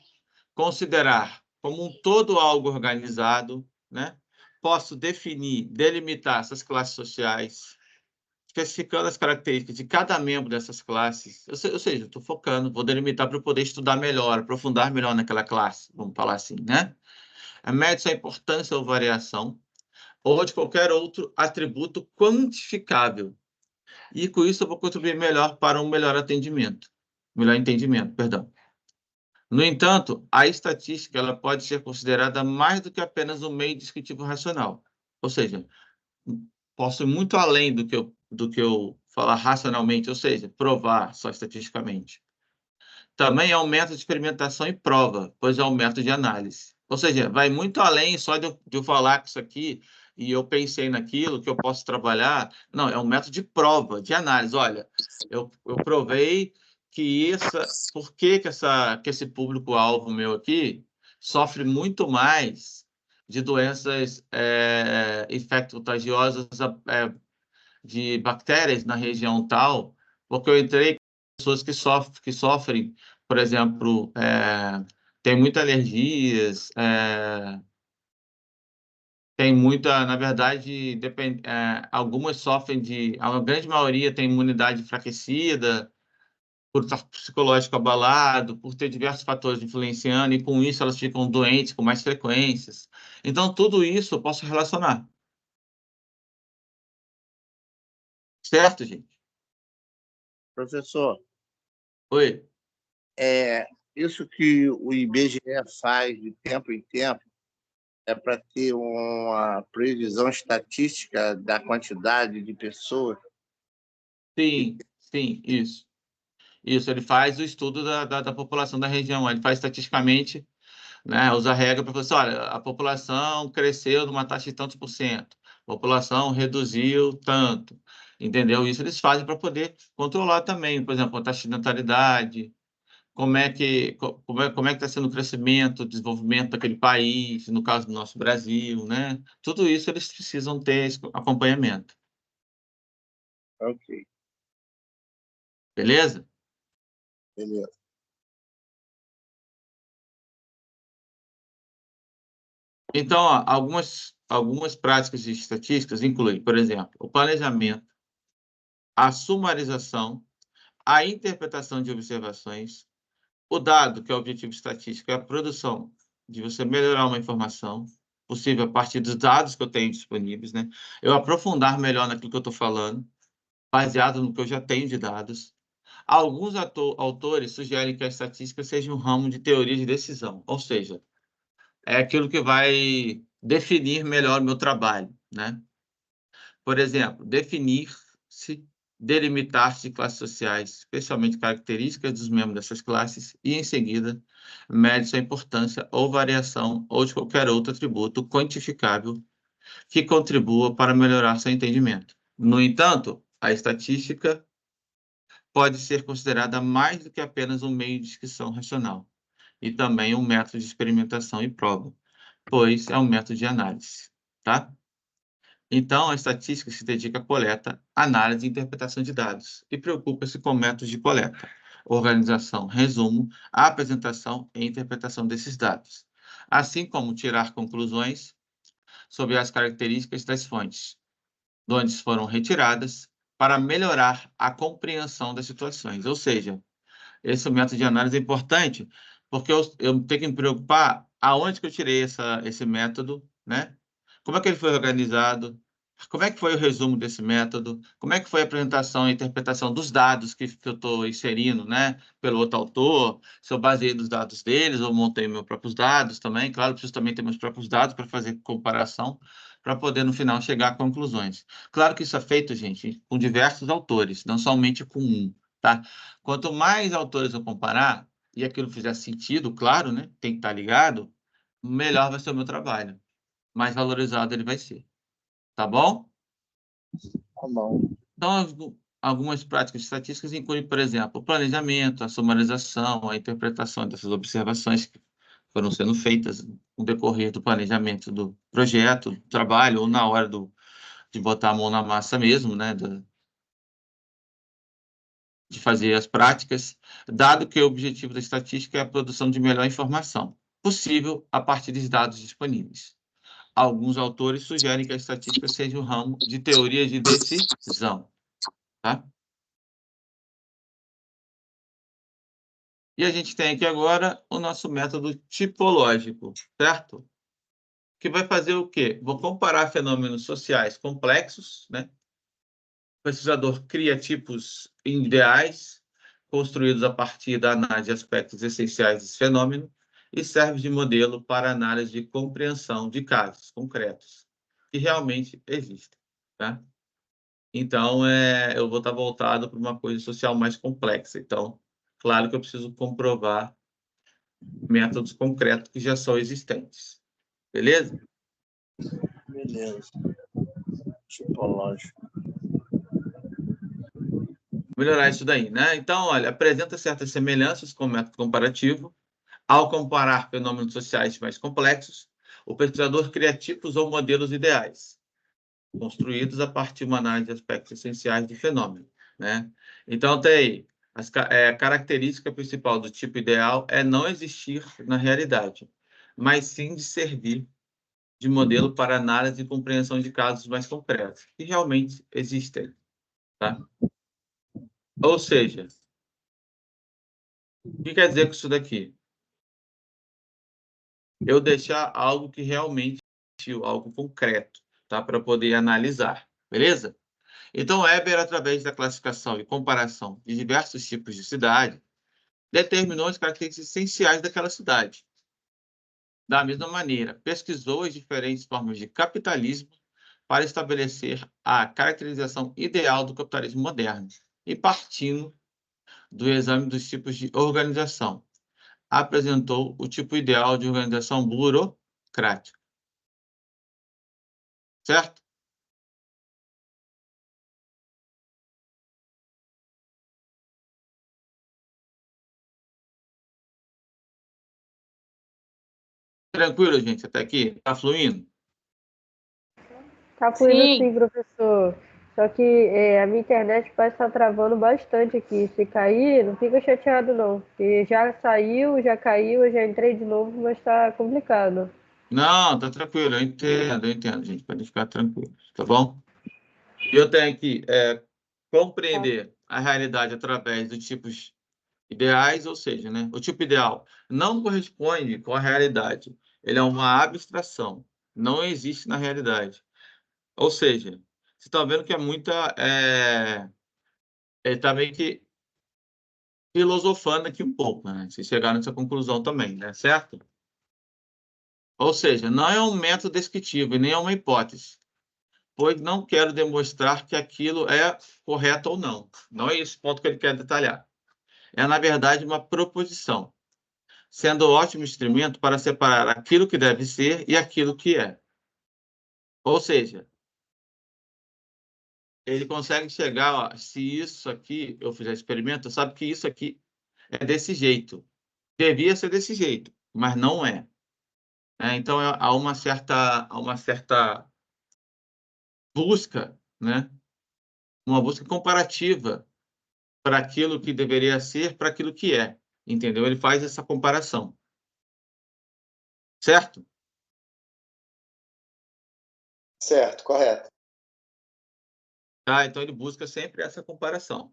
Considerar como um todo algo organizado, né? Posso definir, delimitar essas classes sociais, especificando as características de cada membro dessas classes. Ou seja, estou focando, vou delimitar para eu poder estudar melhor, aprofundar melhor naquela classe, vamos falar assim, né? Mede sua importância ou variação, ou de qualquer outro atributo quantificável. E com isso eu vou contribuir melhor para um melhor entendimento, perdão. No entanto, a estatística ela pode ser considerada mais do que apenas um meio descritivo racional. Ou seja, posso ir muito além do que eu falar racionalmente, ou seja, provar só estatisticamente. Também é um método de experimentação e prova, pois é um método de análise. Ou seja, vai muito além só de eu falar que isso aqui e eu pensei naquilo que eu posso trabalhar. Não, é um método de prova, de análise. Olha, eu provei que por que esse público-alvo meu aqui sofre muito mais de doenças infecto-contagiosas de bactérias na região tal, porque eu entrei com pessoas que sofrem, por exemplo, tem muitas alergias, tem muita, na verdade, algumas sofrem a grande maioria tem imunidade enfraquecida, por estar psicológico abalado, por ter diversos fatores influenciando, e com isso elas ficam doentes com mais frequências. Então, tudo isso eu posso relacionar. Certo, gente? Professor, Oi. isso que o IBGE faz de tempo em tempo é para ter uma previsão estatística da quantidade de pessoas. Sim, sim, isso. Isso, ele faz o estudo da população da região, ele faz estatisticamente, né, usa a regra para falar assim, olha, a população cresceu numa taxa de tantos por cento, a população reduziu tanto, entendeu? Isso eles fazem para poder controlar também, por exemplo, a taxa de natalidade, como é que está sendo o crescimento, o desenvolvimento daquele país, no caso do nosso Brasil, né? Tudo isso eles precisam ter esse acompanhamento, Ok, beleza? beleza. Então, ó, algumas práticas de estatísticas incluem, por exemplo, o planejamento, a sumarização, a interpretação de observações, o dado, que é o objetivo estatístico, é a produção de você melhorar uma informação possível a partir dos dados que eu tenho disponíveis, né? Eu aprofundar melhor naquilo que eu estou falando, baseado no que eu já tenho de dados. Alguns autores sugerem que a estatística seja um ramo de teoria de decisão, ou seja, é aquilo que vai definir melhor o meu trabalho, né? Por exemplo, definir-se, delimitar-se classes sociais, especialmente características dos membros dessas classes, e, em seguida, mede sua importância ou variação ou de qualquer outro atributo quantificável que contribua para melhorar seu entendimento. No entanto, a estatística pode ser considerada mais do que apenas um meio de descrição racional, e também um método de experimentação e prova, pois é um método de análise, tá? Então, a estatística se dedica à coleta, análise e interpretação de dados e preocupa-se com métodos de coleta, organização, resumo, apresentação e interpretação desses dados, assim como tirar conclusões sobre as características das fontes, de onde foram retiradas, para melhorar a compreensão das situações. Ou seja, esse método de análise é importante porque eu tenho que me preocupar aonde que eu tirei esse método, né? Como é que ele foi organizado? Como é que foi o resumo desse método? Como é que foi a apresentação e interpretação dos dados que eu estou inserindo, né? Pelo outro autor? Se eu baseei nos dados deles ou montei meus próprios dados também. Claro, eu preciso também ter meus próprios dados para fazer comparação, para poder, no final, chegar a conclusões. Claro que isso é feito, gente, com diversos autores, não somente com um, tá? Quanto mais autores eu comparar, e aquilo fizer sentido, claro, né? Tem que estar ligado, melhor vai ser o meu trabalho. Mais valorizado ele vai ser. Tá bom? Tá bom. Então, algumas práticas estatísticas incluem, por exemplo, o planejamento, a sumarização, a interpretação dessas observações que foram sendo feitas no decorrer do planejamento do projeto, do trabalho, ou na hora de botar a mão na massa mesmo, né? De fazer as práticas, dado que o objetivo da estatística é a produção de melhor informação possível a partir dos dados disponíveis. Alguns autores sugerem que a estatística seja um ramo de teoria de decisão, tá? E a gente tem aqui agora o nosso método tipológico, certo? Que vai fazer o quê? Vou comparar fenômenos sociais complexos, né? O pesquisador cria tipos ideais construídos a partir da análise de aspectos essenciais desse fenômeno e serve de modelo para análise de compreensão de casos concretos que realmente existem, tá? Então, eu vou estar voltado para uma coisa social mais complexa. Então, claro que eu preciso comprovar métodos concretos que já são existentes. Beleza? Beleza. Tipológico. Melhorar isso daí, né? Então, olha, apresenta certas semelhanças com o método comparativo. Ao comparar fenômenos sociais mais complexos, o pesquisador cria tipos ou modelos ideais, construídos a partir de uma análise de aspectos essenciais do fenômeno, né? Então, tem aí, a característica principal do tipo ideal é não existir na realidade, mas sim de servir de modelo para análise e compreensão de casos mais concretos, que realmente existem, tá? Ou seja, o que quer dizer com isso daqui? Eu deixar algo que realmente existiu, algo concreto, tá? Para poder analisar, beleza? Então, Weber, através da classificação e comparação de diversos tipos de cidade, determinou as características essenciais daquela cidade. Da mesma maneira, pesquisou as diferentes formas de capitalismo para estabelecer a caracterização ideal do capitalismo moderno e, partindo do exame dos tipos de organização, apresentou o tipo ideal de organização burocrática. Certo? Tranquilo, gente, até aqui? Tá fluindo? Tá fluindo Sim. sim, professor. Só que a minha internet parece estar travando bastante aqui. Se cair, não fica chateado não. Porque já saiu, já caiu, eu já entrei de novo, mas tá complicado. Não, tá tranquilo, eu entendo, gente, pode ficar tranquilo, tá bom? Eu tenho que compreender a realidade através dos tipos ideais, ou seja, né, o tipo ideal não corresponde com a realidade, ele é uma abstração, não existe na realidade. Ou seja, você está vendo que é muita. Ele está meio que filosofando aqui um pouco, né? Vocês chegaram nessa conclusão também, né? Certo? Ou seja, não é um método descritivo e nem é uma hipótese, pois não quero demonstrar que aquilo é correto ou não. Não é esse o ponto que ele quer detalhar. É, na verdade, uma proposição, sendo ótimo instrumento para separar aquilo que deve ser e aquilo que é. Ou seja, ele consegue chegar, ó, se isso aqui eu fizer experimento, sabe que isso aqui é desse jeito. Devia ser desse jeito, mas não é. Então, há uma certa busca, né? Uma busca comparativa para aquilo que deveria ser, para aquilo que é. Entendeu? Ele faz essa comparação. Certo? Certo, correto. Tá? Então, ele busca sempre essa comparação.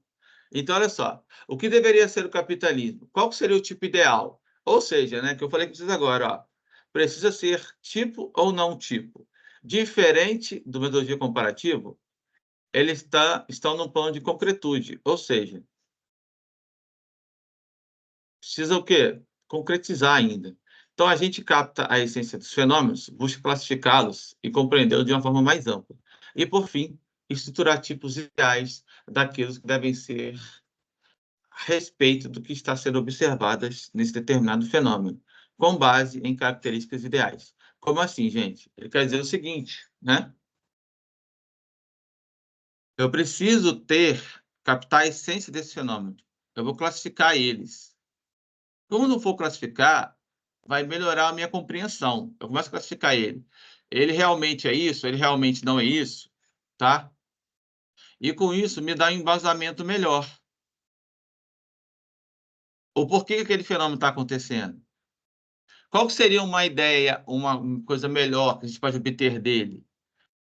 Então, olha só. O que deveria ser o capitalismo? Qual seria o tipo ideal? Ou seja, né, que eu falei com vocês agora, ó, precisa ser tipo ou não tipo. Diferente do metodologia comparativo, eles estão num plano de concretude, ou seja, precisa o quê? Concretizar ainda. Então, a gente capta a essência dos fenômenos, busca classificá-los e compreendê-los de uma forma mais ampla. E, por fim, estruturar tipos ideais daqueles que devem ser a respeito do que está sendo observado nesse determinado fenômeno, com base em características ideais. Como assim, gente? Ele quer dizer o seguinte, né? Eu preciso captar a essência desse fenômeno. Eu vou classificar eles. Como não for classificar, vai melhorar a minha compreensão. Eu começo a classificar ele. Ele realmente é isso? Ele realmente não é isso? Tá? E com isso me dá um embasamento melhor. O porquê que aquele fenômeno está acontecendo? Qual que seria uma ideia, uma coisa melhor que a gente pode obter dele?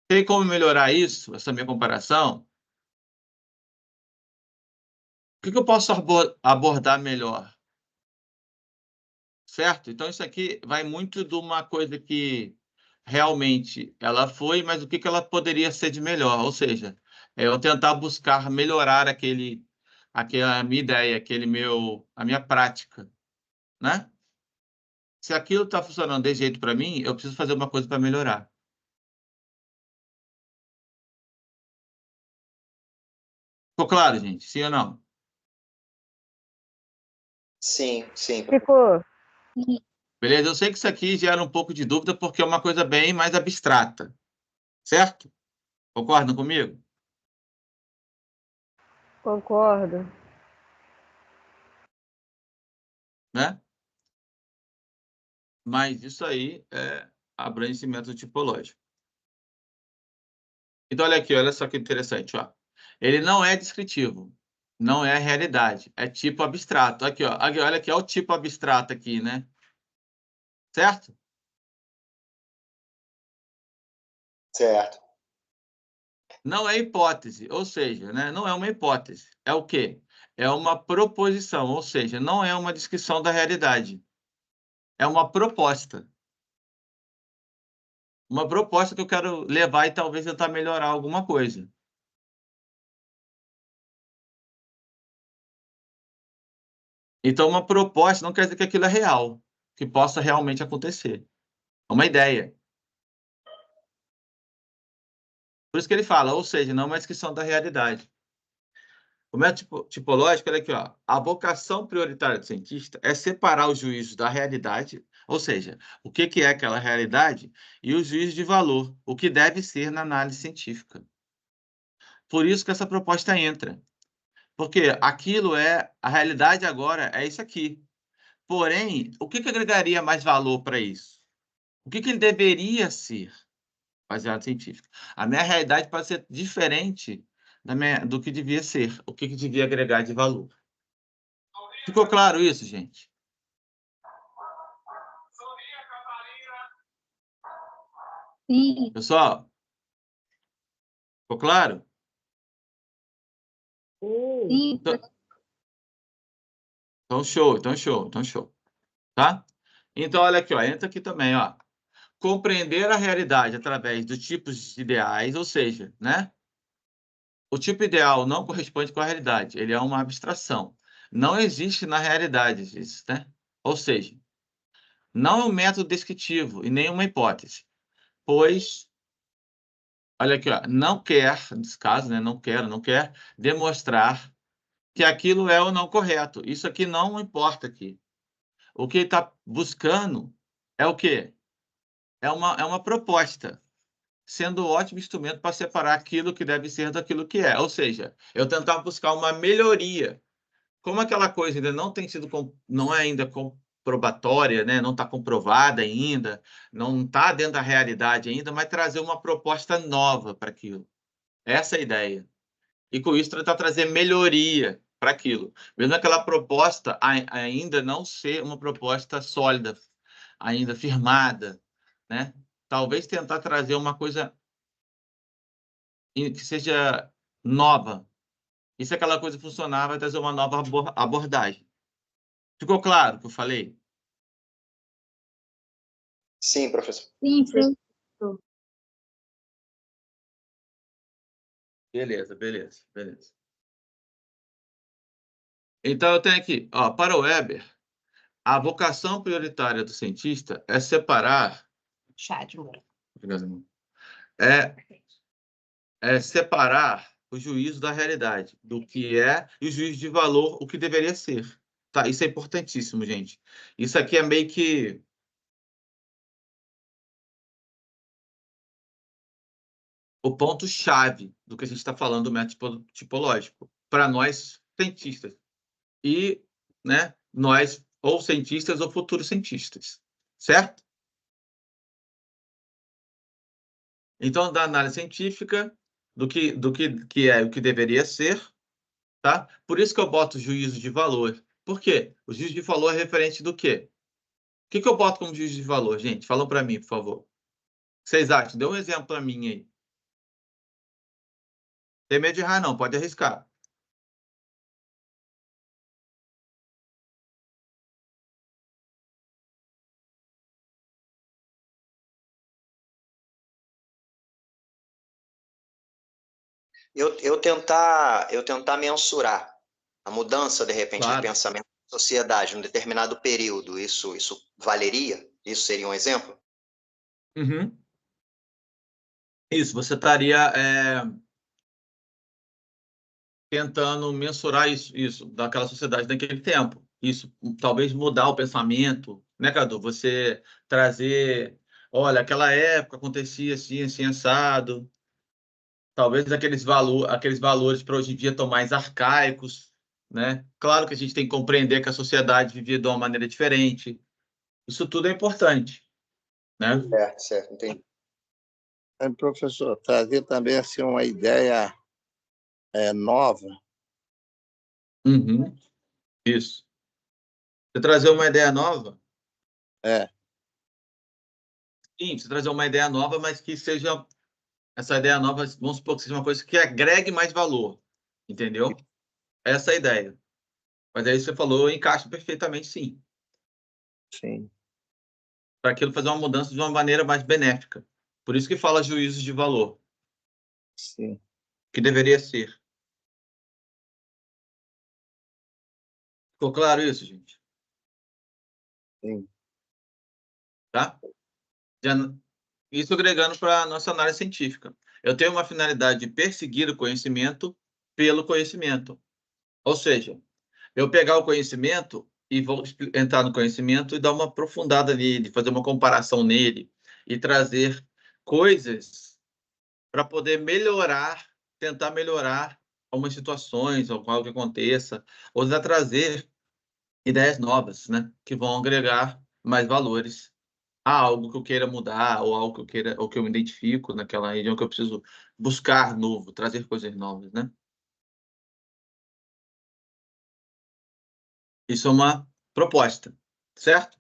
Tem como melhorar isso, essa minha comparação? O que eu posso abordar melhor? Certo? Então, isso aqui vai muito de uma coisa que realmente ela foi, mas o que ela poderia ser de melhor. Ou seja, eu tentar buscar melhorar a minha ideia, a minha prática, né? Se aquilo está funcionando de jeito para mim, eu preciso fazer uma coisa para melhorar. Ficou claro, gente? Sim ou não? Sim, sim. Ficou. Beleza? Eu sei que isso aqui gera um pouco de dúvida porque é uma coisa bem mais abstrata, certo? Concordam comigo? Concordo. Né? Mas isso aí é abrangimento tipológico. Então, olha aqui, olha só que interessante, ó. Ele não é descritivo, não é realidade, é tipo abstrato. Aqui, ó, aqui, olha aqui, olha o tipo abstrato aqui, né? Certo? Certo. Não é hipótese, ou seja, né, não é uma hipótese. É o quê? É uma proposição, ou seja, não é uma descrição da realidade. É uma proposta. Uma proposta que eu quero levar e talvez tentar melhorar alguma coisa. Então, uma proposta não quer dizer que aquilo é real, que possa realmente acontecer. É uma ideia. Por isso que ele fala, ou seja, não é uma descrição da realidade. O método tipológico, olha aqui, ó. A vocação prioritária do cientista é separar os juízos da realidade, ou seja, o que é aquela realidade, e os juízos de valor, o que deve ser na análise científica. Por isso que essa proposta entra. Porque aquilo é, a realidade agora é isso aqui. Porém, o que agregaria mais valor para isso? O que ele deveria ser, baseado científico? A minha realidade pode ser diferente do que devia ser, o que devia agregar de valor. Ficou claro isso, gente? Sim, Pessoal, ficou claro? sim, Então, então show. Tá? Então, olha aqui, ó, entra aqui também, ó. Compreender a realidade através dos tipos de ideais, ou seja, né? O tipo ideal não corresponde com a realidade, ele é uma abstração. Não existe na realidade isso, né? Ou seja, não é um método descritivo e nem uma hipótese, pois, olha aqui, ó, não quer, nesse caso, né, não quer demonstrar que aquilo é ou não correto. Isso aqui não importa aqui. O que ele está buscando é o quê? É uma proposta, sendo um ótimo instrumento para separar aquilo que deve ser daquilo que é. Ou seja, eu tentar buscar uma melhoria. Como aquela coisa ainda não tem sido não é ainda comprobatória, né, não está comprovada ainda, não está dentro da realidade ainda, mas trazer uma proposta nova para aquilo. Essa é a ideia. E com isso tentar trazer melhoria para aquilo. Mesmo aquela proposta ainda não ser uma proposta sólida, ainda firmada, né? Talvez tentar trazer uma coisa que seja nova. E se aquela coisa funcionar, vai trazer uma nova abordagem. Ficou claro o que eu falei? Sim, professor. sim, sim. Beleza. Então, eu tenho aqui, ó, para o Weber, a vocação prioritária do cientista é separar. É, é separar o juízo da realidade, do que é, e o juízo de valor, o que deveria ser. Tá, isso é importantíssimo, gente. Isso aqui é meio que o ponto-chave do que a gente está falando do método tipológico, para nós cientistas. E, né, nós, ou cientistas ou futuros cientistas. Certo? Então, da análise científica, do que é o que deveria ser, tá? Por isso que eu boto juízo de valor. Por quê? O juízo de valor é referente do quê? O que eu boto como juízo de valor, gente? Falam para mim, por favor. Vocês acham? Dê um exemplo para mim aí. Tem medo de errar, não, pode arriscar. Eu tentar mensurar. A mudança, de repente, Claro. de pensamento da sociedade num determinado período, isso valeria? Isso seria um exemplo? Uhum. Isso, você estaria tentando mensurar isso daquela sociedade naquele tempo. Isso, talvez mudar o pensamento, né, Cadu? Você trazer, olha, aquela época acontecia assim, assim, assado. Talvez aqueles valores para hoje em dia estão mais arcaicos, né? Claro que a gente tem que compreender que a sociedade vivia de uma maneira diferente. Isso tudo é importante, né? Certo, entendi. Professor, trazer também assim, uma ideia nova. Uhum. Isso. Você trazer uma ideia nova? Sim, você trazer uma ideia nova, mas que seja essa ideia nova, vamos supor que seja uma coisa que agregue mais valor, entendeu? Essa é a ideia. Mas aí você falou, encaixa perfeitamente, sim. Sim. Para aquilo fazer uma mudança de uma maneira mais benéfica. Por isso que fala juízos de valor, Sim. que deveria ser. Ficou claro isso, gente? Sim. Tá? Já, isso agregando para a nossa análise científica. Eu tenho uma finalidade de perseguir o conhecimento pelo conhecimento. Ou seja, eu pegar o conhecimento e vou entrar no conhecimento e dar uma aprofundada nele, fazer uma comparação nele e trazer coisas para poder melhorar, tentar melhorar algumas situações ou algo que aconteça, ou trazer ideias novas, né, que vão agregar mais valores a algo que eu queira mudar ou algo que eu queira ou que eu me identifico naquela região que eu preciso buscar novo, trazer coisas novas, né? Isso é uma proposta, certo?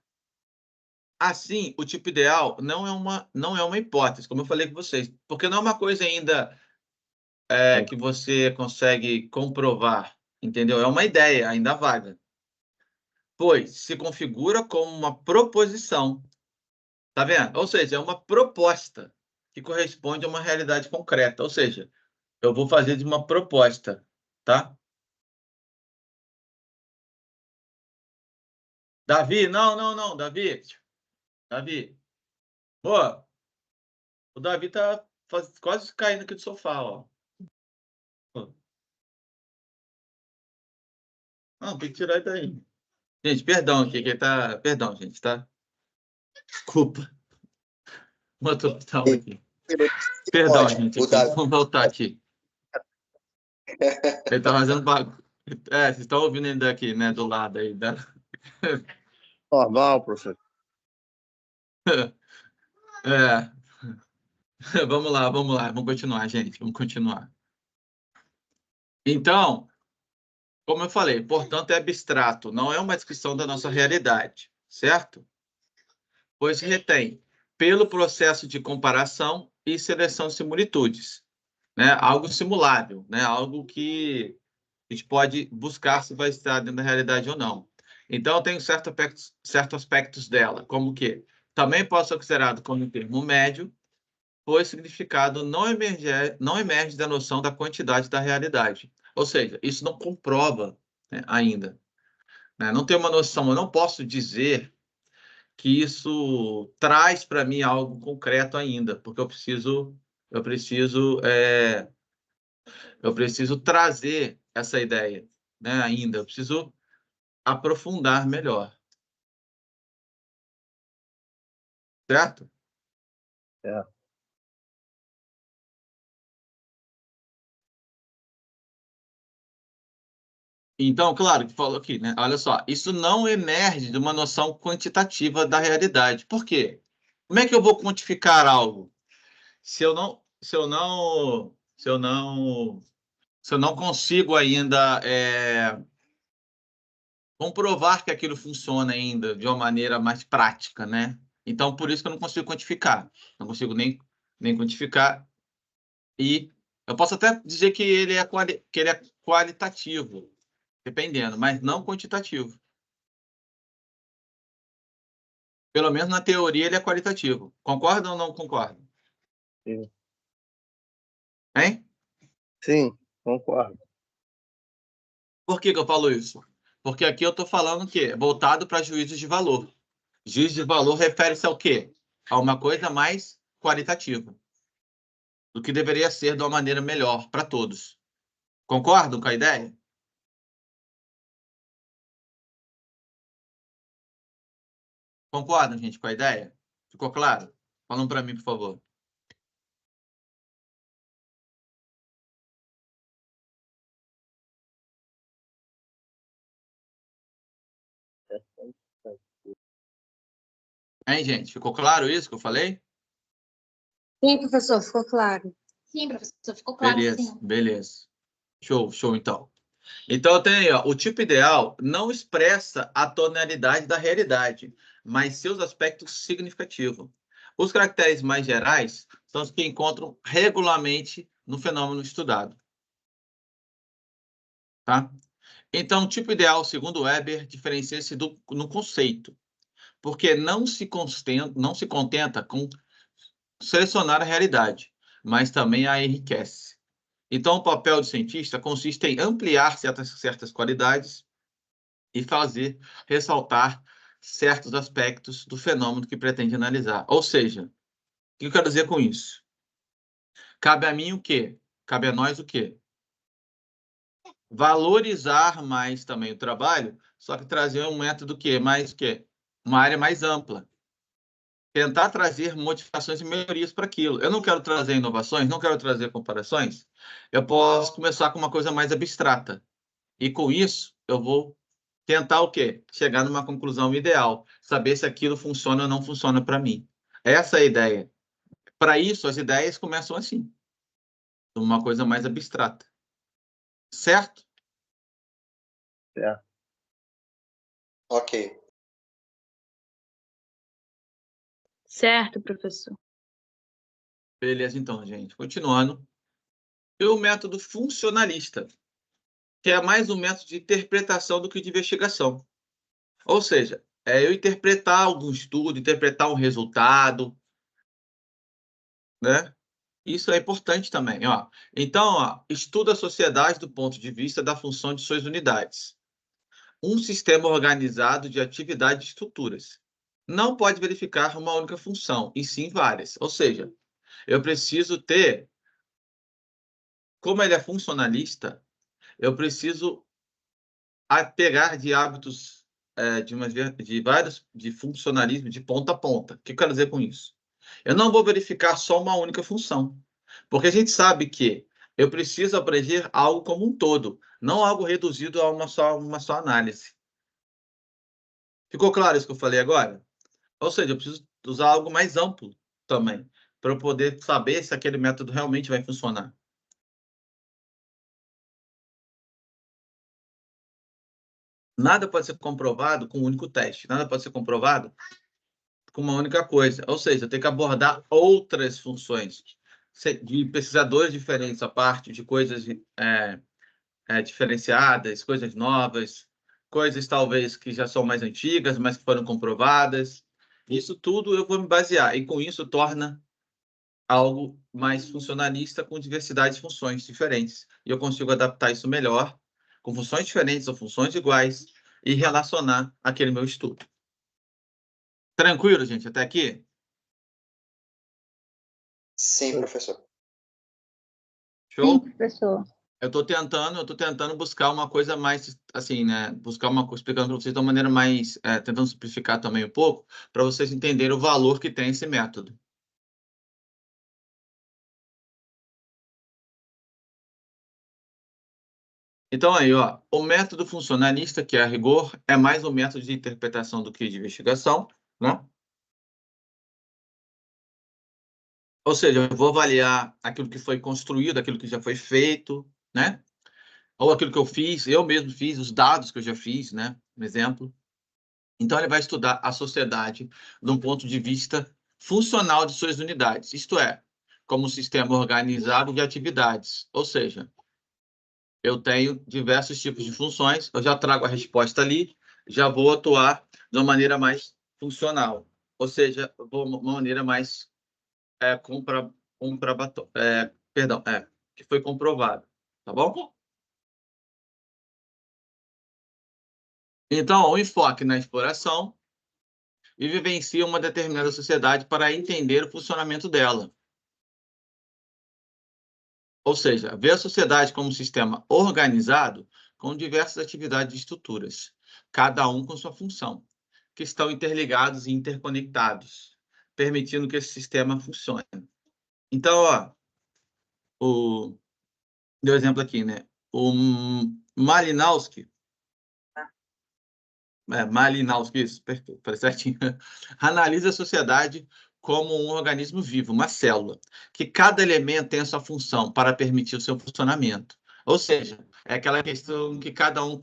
Assim, o tipo ideal não é uma hipótese, como eu falei com vocês, porque não é uma coisa ainda que você consegue comprovar, entendeu? É uma ideia ainda vaga, pois se configura como uma proposição, tá vendo? Ou seja, é uma proposta que corresponde a uma realidade concreta, ou seja, eu vou fazer de uma proposta, tá? Davi, não, Davi, pô, o Davi tá quase caindo aqui do sofá, ó. Pô, não, tem que tirar isso daí. Gente, perdão aqui, que tá. Perdão, gente, tá? Desculpa. Uma interrupção aqui. Perdão, Pode. gente, O aqui. Davi, Vamos voltar aqui. Ele tá fazendo bagulho. Vocês estão ouvindo ele daqui, né? Do lado aí. Normal, professor. É. Vamos lá. Vamos continuar, gente. Vamos continuar. Então, como eu falei, portanto, é abstrato, não é uma descrição da nossa realidade, certo? Pois retém, pelo processo de comparação e seleção de similitudes, né? Algo simulável, né? Algo que a gente pode buscar se vai estar dentro da realidade ou não. Então, tem certos aspectos dela, como que também pode ser considerado como um termo médio, pois o significado não emerge da noção da quantidade da realidade. Ou seja, isso não comprova, né, ainda. Né? Não tem uma noção, eu não posso dizer que isso traz para mim algo concreto ainda, porque eu preciso, eu preciso trazer essa ideia, né, ainda. Eu preciso aprofundar melhor, certo? É. Então, claro, que falou aqui, né? Olha só, isso não emerge de uma noção quantitativa da realidade. Por quê? Como é que eu vou quantificar algo se eu não consigo ainda comprovar que aquilo funciona ainda de uma maneira mais prática, né? Então, por isso que eu não consigo quantificar. Não consigo nem quantificar. E eu posso até dizer que ele é qualitativo, dependendo, mas não quantitativo. Pelo menos na teoria ele é qualitativo. Concorda ou não concorda? Sim. Hein? Sim, concordo. Por que que eu falo isso? Porque aqui eu estou falando o quê? Voltado para juízos de valor. Juízo de valor refere-se ao quê? A uma coisa mais qualitativa, do que deveria ser de uma maneira melhor para todos. Concordam com a ideia? Concordam, gente, com a ideia? Ficou claro? Falam para mim, por favor. Hein, gente? Ficou claro isso que eu falei? Sim, professor, ficou claro. Sim, professor, ficou claro, Beleza, sim. beleza. Show, show, então. Então, tem aí, ó, o tipo ideal não expressa a tonalidade da realidade, mas seus aspectos significativos. Os caracteres mais gerais são os que encontram regularmente no fenômeno estudado. Tá? Então, o tipo ideal, segundo Weber, diferencia-se no conceito, porque não se contenta com selecionar a realidade, mas também a enriquece. Então, o papel do cientista consiste em ampliar certas qualidades e fazer ressaltar certos aspectos do fenômeno que pretende analisar. Ou seja, o que eu quero dizer com isso? Cabe a mim o quê? Cabe a nós o quê? Valorizar mais também o trabalho, só que trazer um método que mais que uma área mais ampla. Tentar trazer modificações e melhorias para aquilo. Eu não quero trazer inovações, não quero trazer comparações. Eu posso começar com uma coisa mais abstrata. E com isso, eu vou tentar o quê? Chegar numa conclusão ideal, saber se aquilo funciona ou não funciona para mim. Essa é a ideia. Para isso, as ideias começam assim, uma coisa mais abstrata. Certo? Certo. Ok. Certo, professor. Beleza, então, gente. Continuando. E o método funcionalista, que é mais um método de interpretação do que de investigação. Ou seja, é eu interpretar algum estudo, interpretar um resultado, né? Isso é importante também, ó. Então, ó, estuda a sociedade do ponto de vista da função de suas unidades. Um sistema organizado de atividades e estruturas. Não pode verificar uma única função, e sim várias. Ou seja, eu preciso ter, como ele é funcionalista, eu preciso pegar de hábitos de vários de funcionalismo de ponta a ponta. O que eu quero dizer com isso? Eu não vou verificar só uma única função, porque a gente sabe que eu preciso abranger algo como um todo, não algo reduzido a uma só análise. Ficou claro isso que eu falei agora? Ou seja, eu preciso usar algo mais amplo também, para eu poder saber se aquele método realmente vai funcionar. Nada pode ser comprovado com um único teste, nada pode ser comprovado com uma única coisa. Ou seja, eu tenho que abordar outras funções de pesquisadores diferentes, a parte de coisas diferenciadas, coisas novas, coisas talvez que já são mais antigas, mas que foram comprovadas. Isso tudo eu vou me basear, e com isso torna algo mais funcionalista com diversidade de funções diferentes. E eu consigo adaptar isso melhor, com funções diferentes ou funções iguais, e relacionar aquele meu estudo. Tranquilo, gente, até aqui? Sim, professor. Show? Sim, professor. Eu tô tentando buscar uma coisa mais, assim, né? Buscar uma coisa, explicando para vocês de uma maneira mais, tentando simplificar também um pouco, para vocês entenderem o valor que tem esse método. Então, aí, ó, o método funcionalista, que é a rigor, é mais um método de interpretação do que de investigação, né? Ou seja, eu vou avaliar aquilo que foi construído, aquilo que já foi feito, né? Ou aquilo que eu fiz, eu mesmo fiz, os dados que eu já fiz, né? Um exemplo. Então, ele vai estudar a sociedade de um ponto de vista funcional de suas unidades, isto é, como um sistema organizado de atividades. Ou seja, eu tenho diversos tipos de funções, eu já trago a resposta ali, já vou atuar de uma maneira mais funcional. Ou seja, vou uma maneira mais perdão, que foi comprovado. Tá bom? Então, o enfoque na exploração e vivencia uma determinada sociedade para entender o funcionamento dela. Ou seja, vê a sociedade como um sistema organizado com diversas atividades e estruturas, cada um com sua função, que estão interligados e interconectados, permitindo que esse sistema funcione. Então, ó, deu exemplo aqui, né? O Malinowski, isso, perfeito, falei certinho, analisa a sociedade como um organismo vivo, uma célula, que cada elemento tem a sua função para permitir o seu funcionamento. Ou seja, é aquela questão que cada um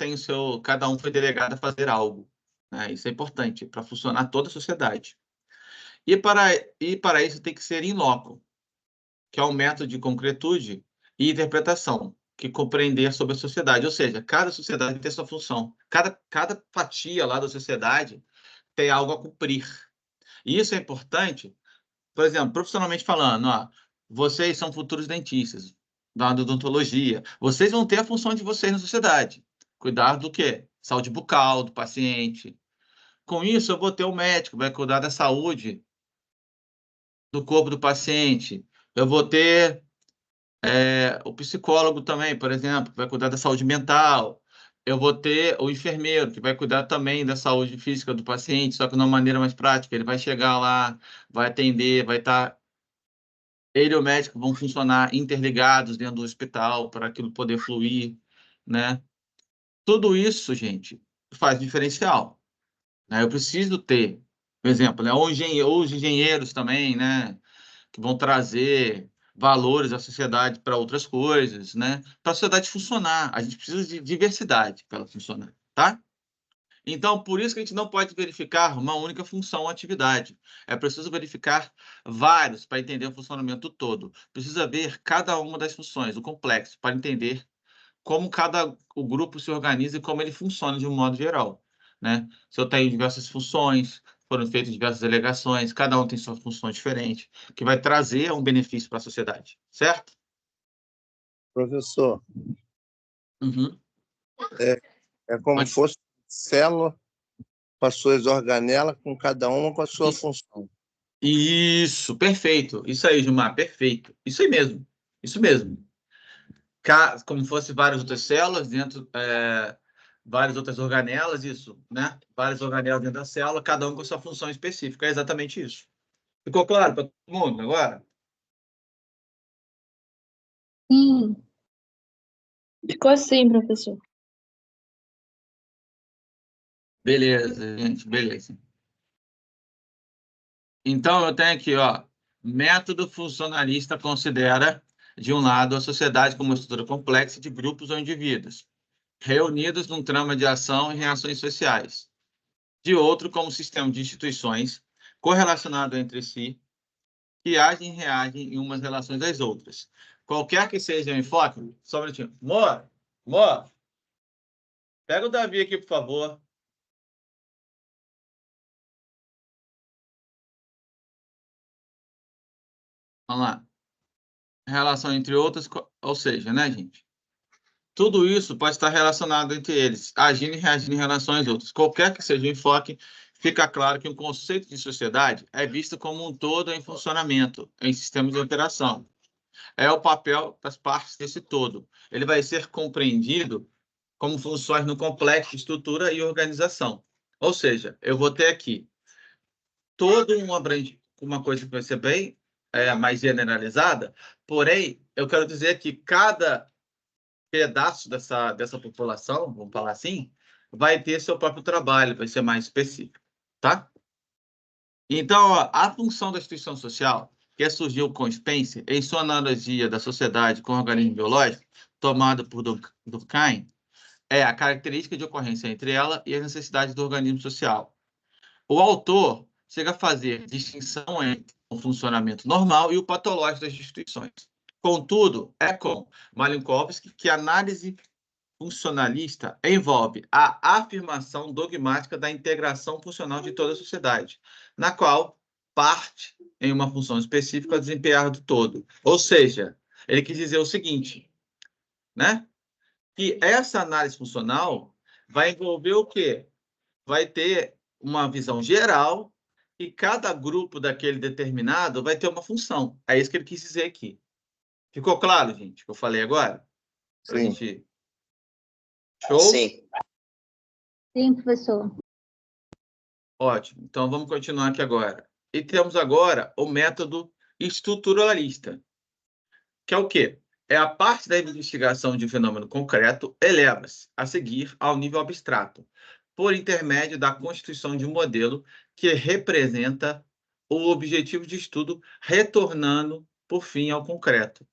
foi delegado a fazer algo, né? Isso é importante para funcionar toda a sociedade. E para isso tem que ser in loco, que é um método de concretude e interpretação, que compreender sobre a sociedade. Ou seja, cada sociedade tem sua função. Cada fatia lá da sociedade tem algo a cumprir. E isso é importante, por exemplo, profissionalmente falando, ó, vocês são futuros dentistas da odontologia. Vocês vão ter a função de vocês na sociedade. Cuidar do quê? Saúde bucal do paciente. Com isso, eu vou ter o médico, vai cuidar da saúde do corpo do paciente. Eu vou ter o psicólogo também, por exemplo, que vai cuidar da saúde mental. Eu vou ter o enfermeiro, que vai cuidar também da saúde física do paciente, só que de uma maneira mais prática. Ele vai chegar lá, vai atender, vai estar... Ele e o médico vão funcionar interligados dentro do hospital para aquilo poder fluir, né? Tudo isso, gente, faz diferencial, né? Eu preciso ter, por exemplo, né? Ou os engenheiros também, né? Que vão trazer valores à sociedade para outras coisas, né? Para a sociedade funcionar. A gente precisa de diversidade para ela funcionar, tá? Então, por isso que a gente não pode verificar uma única função ou atividade. É preciso verificar vários para entender o funcionamento todo. Precisa ver cada uma das funções, o complexo, para entender como o grupo se organiza e como ele funciona de um modo geral, né? Se eu tenho diversas funções, foram feitas diversas delegações, cada um tem sua função diferente, que vai trazer um benefício para a sociedade, certo? Professor, Uhum. é como Pode- se fosse célula com as suas organelas, com cada uma com a sua função. Isso, perfeito. Isso aí, Gilmar, perfeito. Isso aí mesmo. Isso mesmo. Como fosse várias outras células dentro, várias outras organelas, isso, né? Várias organelas dentro da célula, cada um com sua função específica. É exatamente isso. Ficou claro para todo mundo agora? Sim. Ficou assim, professor. Beleza, gente, beleza. Então, eu tenho aqui, ó, método funcionalista considera, de um lado, a sociedade como uma estrutura complexa de grupos ou indivíduos, reunidos num trama de ação e reações sociais. De outro, como sistema de instituições correlacionado entre si, que agem e reagem em umas relações às outras. Qualquer que seja o enfoque, só um minutinho. Mor, pega o Davi aqui, por favor. Vamos lá. Relação entre outras, ou seja, né, gente? Tudo isso pode estar relacionado entre eles, agindo e reagindo em relação às outras. Qualquer que seja o enfoque, fica claro que o conceito de sociedade é visto como um todo em funcionamento, em sistemas de operação. É o papel das partes desse todo. Ele vai ser compreendido como funções no complexo de estrutura e organização. Ou seja, eu vou ter aqui todo uma coisa que vai ser bem mais generalizada, porém, eu quero dizer que cada pedaço dessa população, vamos falar assim, vai ter seu próprio trabalho, vai ser mais específico, tá? Então, ó, a função da instituição social, que surgiu com Spencer, em sua analogia da sociedade com o organismo biológico, tomada por Durkheim, é a característica de ocorrência entre ela e as necessidades do organismo social. O autor chega a fazer distinção entre o funcionamento normal e o patológico das instituições. Contudo, é com Malinkovsky que a análise funcionalista envolve a afirmação dogmática da integração funcional de toda a sociedade, na qual parte, em uma função específica, a desempenhar do todo. Ou seja, ele quis dizer o seguinte, né? Que essa análise funcional vai envolver o quê? vai ter uma visão geral e cada grupo daquele determinado vai ter uma função. É isso que ele quis dizer aqui. Ficou claro, gente, o que eu falei agora? Pra Sim. gente... Show? Sim. Sim, professor. Ótimo. Então, vamos continuar aqui agora. E temos agora o método estruturalista, que é o quê? É a parte da investigação de um fenômeno concreto eleva-se a seguir ao nível abstrato, por intermédio da constituição de um modelo que representa o objetivo de estudo, retornando, por fim, ao concreto.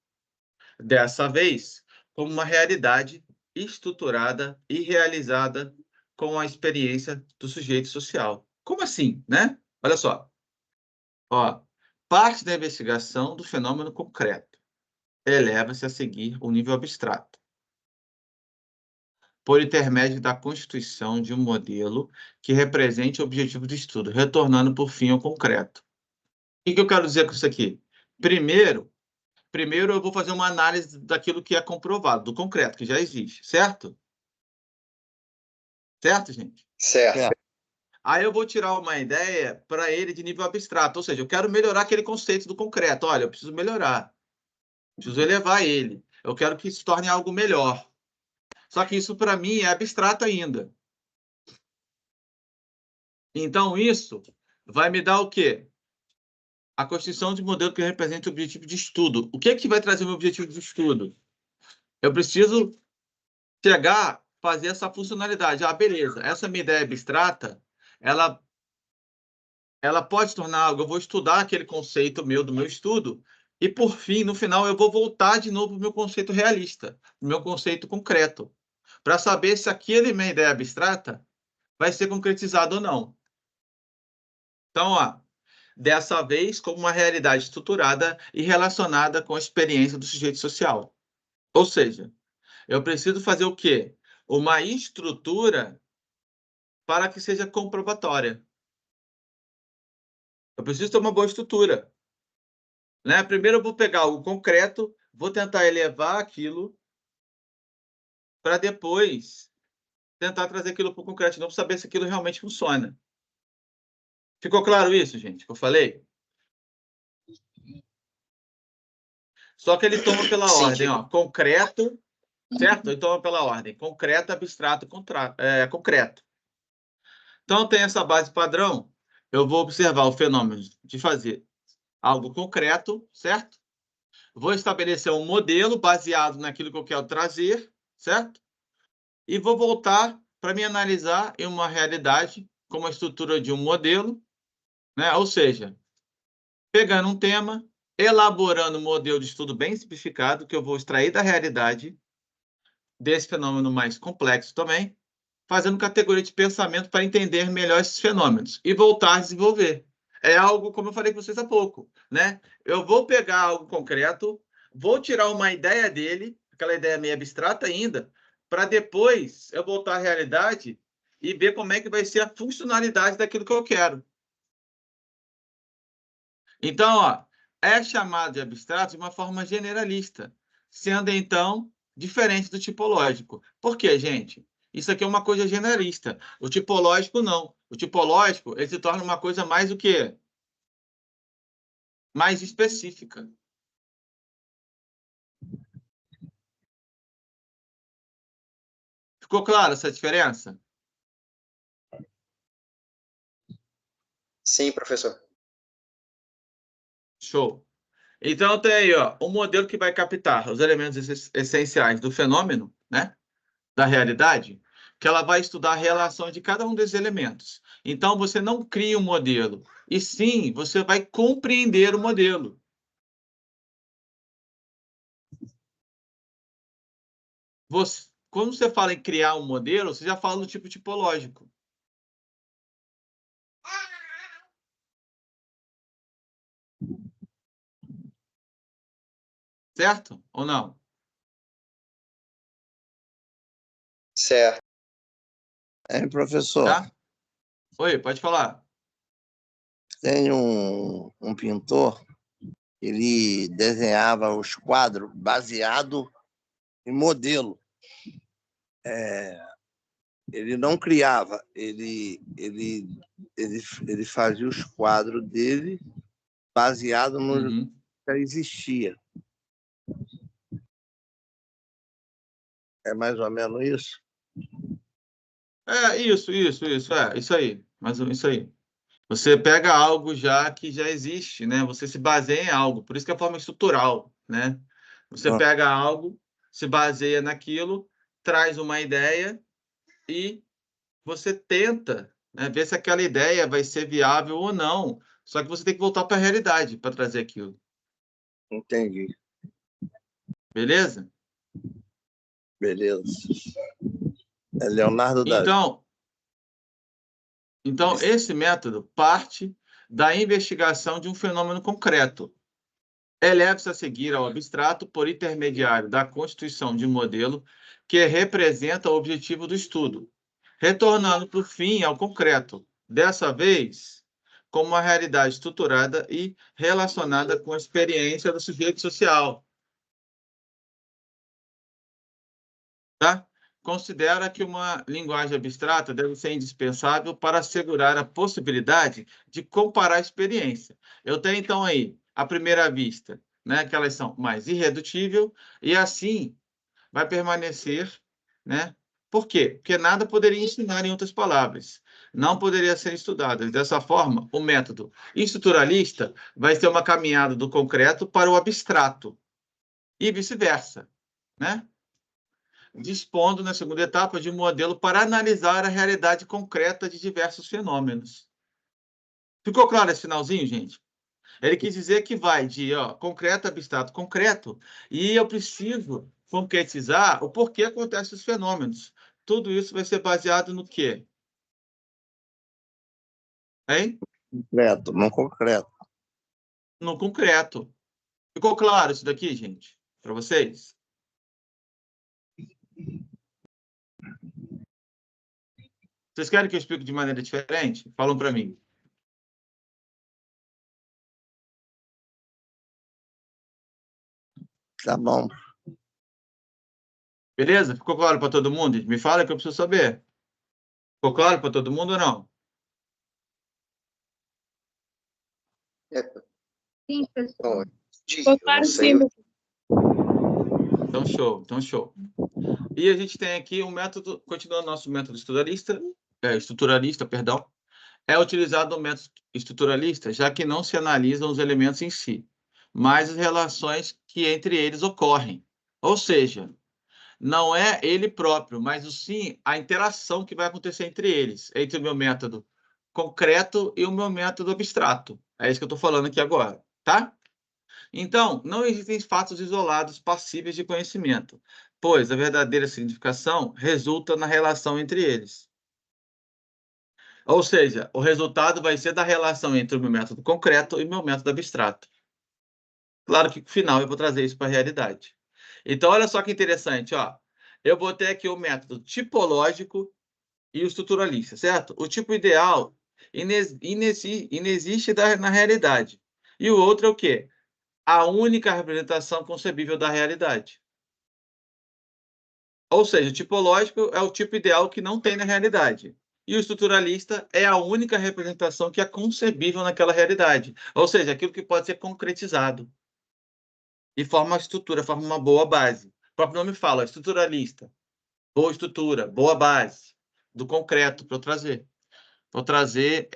Dessa vez, como uma realidade estruturada e realizada com a experiência do sujeito social. Como assim, né? Olha só. Ó, parte da investigação do fenômeno concreto eleva-se a seguir o nível abstrato, por intermédio da constituição de um modelo que represente o objetivo de estudo, retornando, por fim, ao concreto. O que eu quero dizer com isso aqui? Primeiro eu vou fazer uma análise daquilo que é comprovado, do concreto, que já existe, certo? Certo, gente? Certo. Aí eu vou tirar uma ideia para ele de nível abstrato, ou seja, eu quero melhorar aquele conceito do concreto. Olha, eu preciso melhorar, preciso elevar ele. Eu quero que se torne algo melhor. Só que isso, para mim, é abstrato ainda. Então, isso vai me dar o quê? A constituição de modelo que representa o objetivo de estudo. O que é que vai trazer o meu objetivo de estudo? Eu preciso chegar, fazer essa funcionalidade. Ah, beleza, essa minha ideia abstrata, ela pode se tornar algo, eu vou estudar aquele conceito meu, do meu estudo, e por fim, no final, eu vou voltar de novo para o meu conceito realista, para o meu conceito concreto, para saber se aquele minha ideia abstrata vai ser concretizado ou não. Então, ó, dessa vez, como uma realidade estruturada e relacionada com a experiência do sujeito social. Ou seja, eu preciso fazer o quê? Uma estrutura para que seja comprobatória. Eu preciso ter uma boa estrutura, né? Primeiro eu vou pegar algo concreto, vou tentar elevar aquilo para depois tentar trazer aquilo para o concreto de novo, saber se aquilo realmente funciona. Ficou claro isso, gente, que eu falei? Só que ele toma pela Sim, ordem, ó, concreto, certo? Ele toma pela ordem, concreto, abstrato, concreto. Então, tem essa base padrão, eu vou observar o fenômeno de fazer algo concreto, certo? Vou estabelecer um modelo baseado naquilo que eu quero trazer, certo? E vou voltar para me analisar em uma realidade como a estrutura de um modelo, né? Ou seja, pegando um tema, elaborando um modelo de estudo bem simplificado que eu vou extrair da realidade desse fenômeno mais complexo também, fazendo categoria de pensamento para entender melhor esses fenômenos e voltar a desenvolver. É algo, como eu falei com vocês há pouco, né? Eu vou pegar algo concreto, vou tirar uma ideia dele, aquela ideia meio abstrata ainda, para depois eu voltar à realidade e ver como é que vai ser a funcionalidade daquilo que eu quero. Então, ó, é chamado de abstrato de uma forma generalista, sendo, então, diferente do tipológico. Por quê, gente? Isso aqui é uma coisa generalista. O tipológico, não. O tipológico, ele se torna uma coisa mais o quê? Mais específica. Ficou claro essa diferença? sim, professor. Show. Então, tem aí, ó, um modelo que vai captar os elementos essenciais do fenômeno, né? Da realidade, que ela vai estudar a relação de cada um desses elementos. Então, você não cria um modelo, e sim, você vai compreender o modelo. Quando você fala em criar um modelo, você já fala do tipo tipológico. Certo ou não? Certo. Professor, Tá? Oi, pode falar. tem um pintor, ele desenhava os quadros baseado em modelo. ele não criava, ele fazia os quadros dele baseado no que já existia. É mais ou menos isso? Isso aí. Mas isso aí. Você pega algo que já existe, né? Você se baseia em algo, por isso que é a forma estrutural, né? Você pega algo, se baseia naquilo, traz uma ideia e você tenta, né, ver se aquela ideia vai ser viável ou não. Só que você tem que voltar para a realidade para trazer aquilo. Entendi. Beleza? Beleza. É Leonardo da Então, esse método parte da investigação de um fenômeno concreto. Eleva-se a seguir ao abstrato por intermediário da constituição de um modelo que representa o objetivo do estudo, retornando, por fim, ao concreto, dessa vez como uma realidade estruturada e relacionada com a experiência do sujeito social. Tá? Considera que uma linguagem abstrata deve ser indispensável para assegurar a possibilidade de comparar a experiência. Eu tenho, então, aí, à primeira vista, né, que elas são mais irredutíveis, e assim vai permanecer, né? Por quê? Porque nada poderia ensinar, em outras palavras. Não poderia ser estudado. Dessa forma, o método estruturalista vai ser uma caminhada do concreto para o abstrato, e vice-versa, né? Dispondo, na segunda etapa, de um modelo para analisar a realidade concreta de diversos fenômenos. Ficou claro esse finalzinho, gente? Ele quis dizer que vai de concreto, abstrato, concreto, e eu preciso concretizar o porquê acontecem os fenômenos. Tudo isso vai ser baseado no quê? Hein? Concreto, não concreto. No concreto. Ficou claro isso daqui, gente? Para vocês? Vocês querem que eu explique de maneira diferente? Falam para mim. Tá bom. Beleza? Ficou claro para todo mundo? Me fala que eu preciso saber. Ficou claro para todo mundo ou não? Sim, professor. Ficou claro, sim. Então, show. E a gente tem aqui um método, continuando nosso método estruturalista, é utilizado o método estruturalista, já que não se analisam os elementos em si, mas as relações que entre eles ocorrem. Ou seja, não é ele próprio, mas sim a interação que vai acontecer entre eles, entre o meu método concreto e o meu método abstrato. É isso que eu estou falando aqui agora, tá? Então, não existem fatos isolados passíveis de conhecimento, pois a verdadeira significação resulta na relação entre eles. Ou seja, o resultado vai ser da relação entre o meu método concreto e o meu método abstrato. Claro que no final eu vou trazer isso para a realidade. Então, olha só que interessante, ó. Eu botei aqui o método tipológico e o estruturalista, certo? O tipo ideal inexiste na realidade. E o outro é o quê? A única representação concebível da realidade. Ou seja, o tipológico é o tipo ideal que não tem na realidade. E o estruturalista é a única representação que é concebível naquela realidade. Ou seja, aquilo que pode ser concretizado. E forma uma estrutura, forma uma boa base. O próprio nome fala, estruturalista. Boa estrutura, boa base. Do concreto para eu trazer. Vou trazer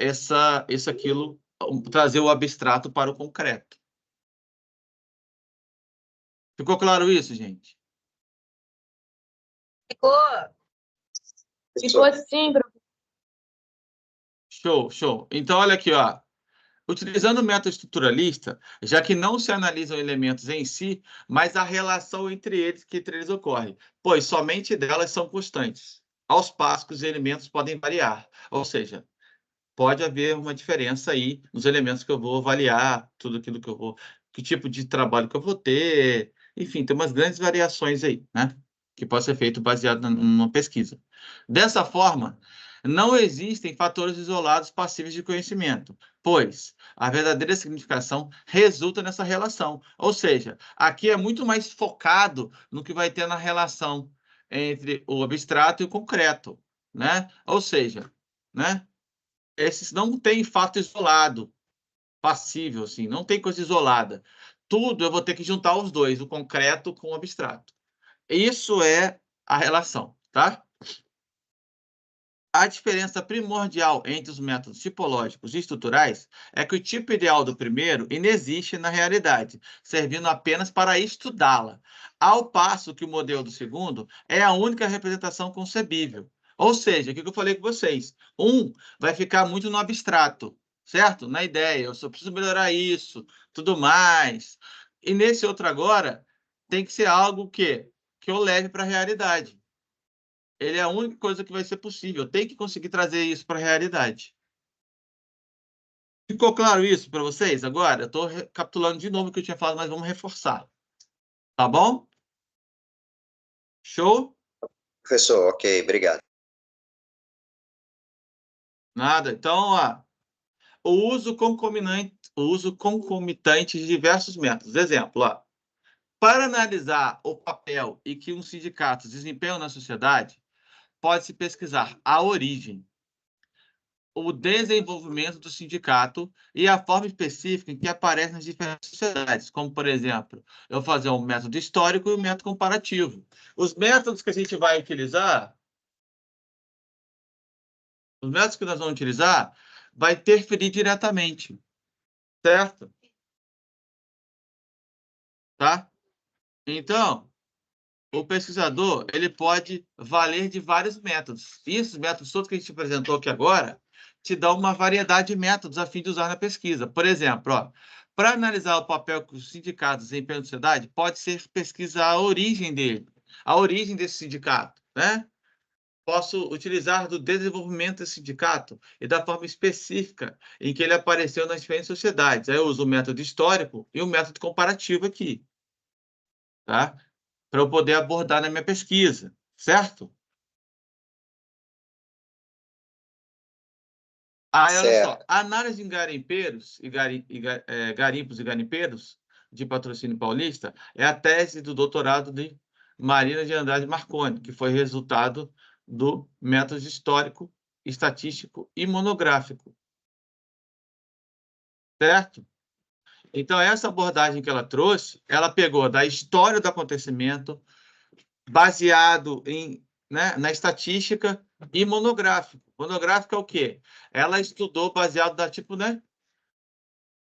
aquilo, trazer o abstrato para o concreto. Ficou claro isso, gente? Ficou sim, professor. Show. Então, olha aqui, ó. Utilizando o método estruturalista, já que não se analisam elementos em si, mas a relação entre eles ocorre, pois somente delas são constantes. Aos passos que os elementos podem variar. Ou seja, pode haver uma diferença aí nos elementos que eu vou avaliar, tudo aquilo que eu vou, que tipo de trabalho que eu vou ter, enfim, tem umas grandes variações aí, né? Que pode ser feito baseado numa pesquisa. Dessa forma, não existem fatores isolados passíveis de conhecimento, pois a verdadeira significação resulta nessa relação. Ou seja, aqui é muito mais focado no que vai ter na relação entre o abstrato e o concreto, né? Ou seja, né? Esses não tem fato isolado, passível, assim, não tem coisa isolada. Tudo eu vou ter que juntar os dois, o concreto com o abstrato. Isso é a relação, tá? A diferença primordial entre os métodos tipológicos e estruturais é que o tipo ideal do primeiro inexiste na realidade, servindo apenas para estudá-la, ao passo que o modelo do segundo é a única representação concebível. Ou seja, o que eu falei com vocês? Um vai ficar muito no abstrato, certo? Na ideia, eu só preciso melhorar isso, tudo mais. E nesse outro agora, tem que ser algo que eu leve para a realidade. Ele é a única coisa que vai ser possível. Tem que conseguir trazer isso para a realidade. Ficou claro isso para vocês agora? Eu estou recapitulando de novo o que eu tinha falado, mas vamos reforçar. Tá bom? Show? Professor, ok, obrigado. Nada. Então, ó, o uso concomitante de diversos métodos. Exemplo, ó, para analisar o papel e que um sindicato desempenha na sociedade, pode-se pesquisar a origem, o desenvolvimento do sindicato e a forma específica em que aparece nas diferentes sociedades, como, por exemplo, eu fazer um método histórico e um método comparativo. Os métodos que a gente vai utilizar, os métodos que nós vamos utilizar, vai interferir diretamente, certo? Tá? Então, o pesquisador, ele pode valer de vários métodos. E esses métodos todos que a gente apresentou aqui agora, te dão uma variedade de métodos a fim de usar na pesquisa. Por exemplo, para analisar o papel que os sindicatos desempenham na sociedade, pode ser pesquisar a origem dele, a origem desse sindicato, né? Posso utilizar do desenvolvimento desse sindicato e da forma específica em que ele apareceu nas diferentes sociedades. Aí eu uso o método histórico e o método comparativo aqui, tá? Para eu poder abordar na minha pesquisa, certo? Aí, olha só, a análise em garimpeiros garimpos e garimpeiros de Patrocínio Paulista é a tese do doutorado de Marina de Andrade Marconi, que foi resultado do método histórico, estatístico e monográfico, certo? Então, essa abordagem que ela trouxe, ela pegou da história do acontecimento, baseado na estatística e monográfico. Monográfico é o quê? Ela estudou baseado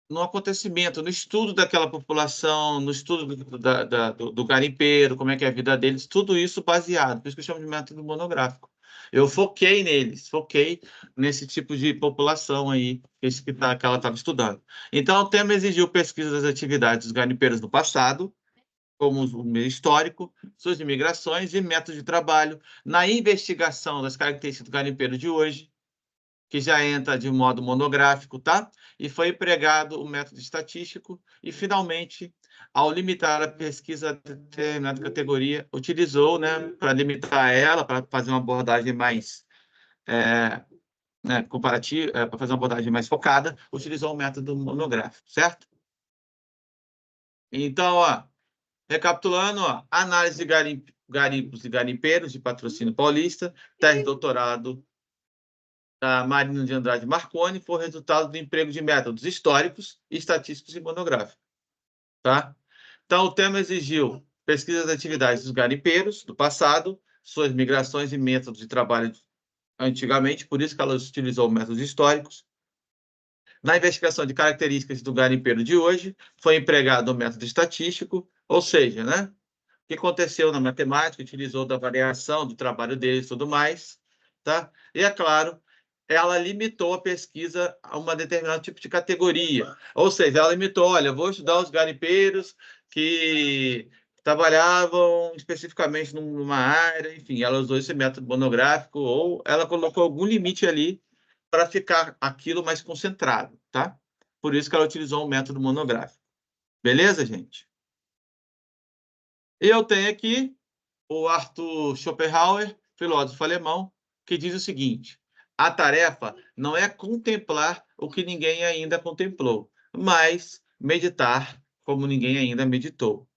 no acontecimento, no estudo daquela população, no estudo do garimpeiro, como é que é a vida deles, tudo isso baseado, por isso que eu chamo de método monográfico. Eu foquei neles, foquei nesse tipo de população aí, que ela estava estudando. Então, o tema exigiu pesquisa das atividades dos garimpeiros no passado, como o meio histórico, suas imigrações e métodos de trabalho, na investigação das características do garimpeiro de hoje, que já entra de modo monográfico, tá? E foi empregado o método estatístico e, finalmente, ao limitar a pesquisa a determinada categoria, utilizou, né, para limitar ela, para fazer uma abordagem mais comparativa, para fazer uma abordagem mais focada, utilizou o método monográfico, certo? Então, recapitulando, análise de garimpos e garimpeiros de Patrocínio Paulista, tese de doutorado da Marina de Andrade Marconi, foi resultado do emprego de métodos históricos, estatísticos e monográficos. Tá? Então, o tema exigiu pesquisa das atividades dos garimpeiros do passado, suas migrações e métodos de trabalho antigamente, por isso que ela utilizou métodos históricos. Na investigação de características do garimpeiro de hoje, foi empregado o método estatístico, ou seja, né, o que aconteceu na matemática, utilizou da variação do trabalho deles e tudo mais. Tá? E, é claro, ela limitou a pesquisa a um determinado tipo de categoria. Ou seja, ela limitou, olha, vou estudar os garimpeiros que trabalhavam especificamente numa área, enfim, ela usou esse método monográfico, ou ela colocou algum limite ali para ficar aquilo mais concentrado, tá? Por isso que ela utilizou o método monográfico. Beleza, gente? E eu tenho aqui o Arthur Schopenhauer, filósofo alemão, que diz o seguinte: a tarefa não é contemplar o que ninguém ainda contemplou, mas meditar como ninguém ainda meditou,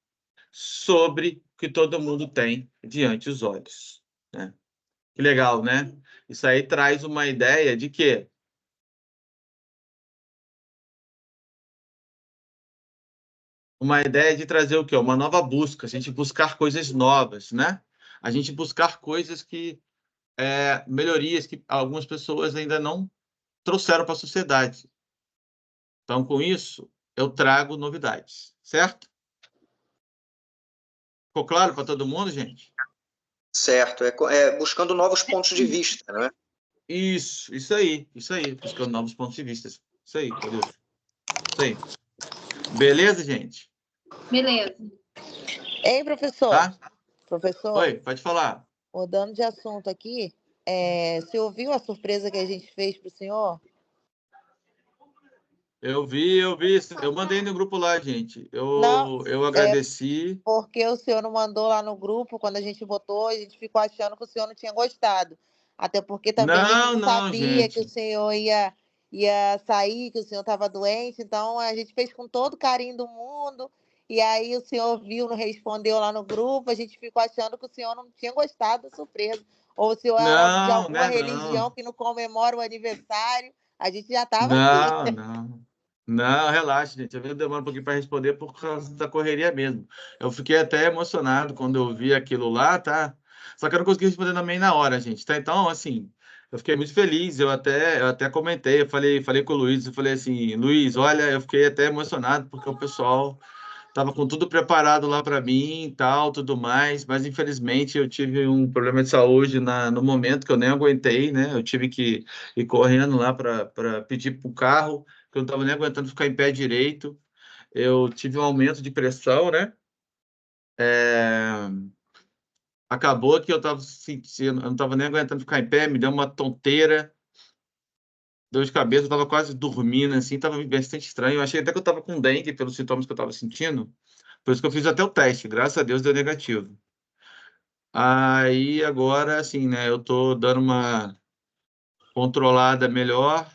sobre o que todo mundo tem diante dos olhos. Né? Que legal, né? Isso aí traz uma ideia de quê? Uma ideia de trazer o quê? Uma nova busca, a gente buscar coisas novas, né? A gente buscar coisas que, melhorias que algumas pessoas ainda não trouxeram para a sociedade. Então, com isso, eu trago novidades, certo? Ficou claro para todo mundo, gente? Certo, é buscando novos pontos de vista, né? Isso aí, buscando novos pontos de vista. Isso aí, Rodolfo. Isso aí. Beleza, gente? Beleza. Ei, professor. Tá? Professor, Oi, pode falar. mudando de assunto aqui, você ouviu a surpresa que a gente fez para o senhor? Eu vi. Eu mandei no grupo lá, gente. Não, Eu agradeci. Porque o senhor não mandou lá no grupo, quando a gente botou, a gente ficou achando que o senhor não tinha gostado. Até porque também a gente Não, sabia gente. que o senhor ia sair, que o senhor estava doente, então a gente fez com todo o carinho do mundo. E aí o senhor viu, não respondeu lá no grupo, a gente ficou achando que o senhor não tinha gostado da surpresa. Ou o senhor era de Não, alguma né, religião não. que não comemora o aniversário. A gente já estava assim. Não. Não, relaxa, gente. Eu demoro um pouquinho para responder por causa da correria mesmo. Eu fiquei até emocionado quando eu vi aquilo lá, tá? Só que eu não consegui responder também na hora, gente, tá? Então, assim, eu fiquei muito feliz. Eu até comentei, falei com o Luiz, eu falei assim, Luiz, olha, eu fiquei até emocionado porque o pessoal tava com tudo preparado lá para mim, tal, tudo mais, mas infelizmente eu tive um problema de saúde no momento que eu nem aguentei, né? Eu tive que ir correndo lá para pedir para o carro, que eu não estava nem aguentando ficar em pé direito. Eu tive um aumento de pressão, né? Acabou que eu estava sentindo, eu não estava nem aguentando ficar em pé, me deu uma tonteira, dor de cabeça, eu estava quase dormindo, assim, estava bastante estranho. Eu achei até que eu estava com dengue pelos sintomas que eu estava sentindo. Por isso que eu fiz até o teste, graças a Deus deu negativo. Aí agora, assim, né, eu tô dando uma controlada melhor,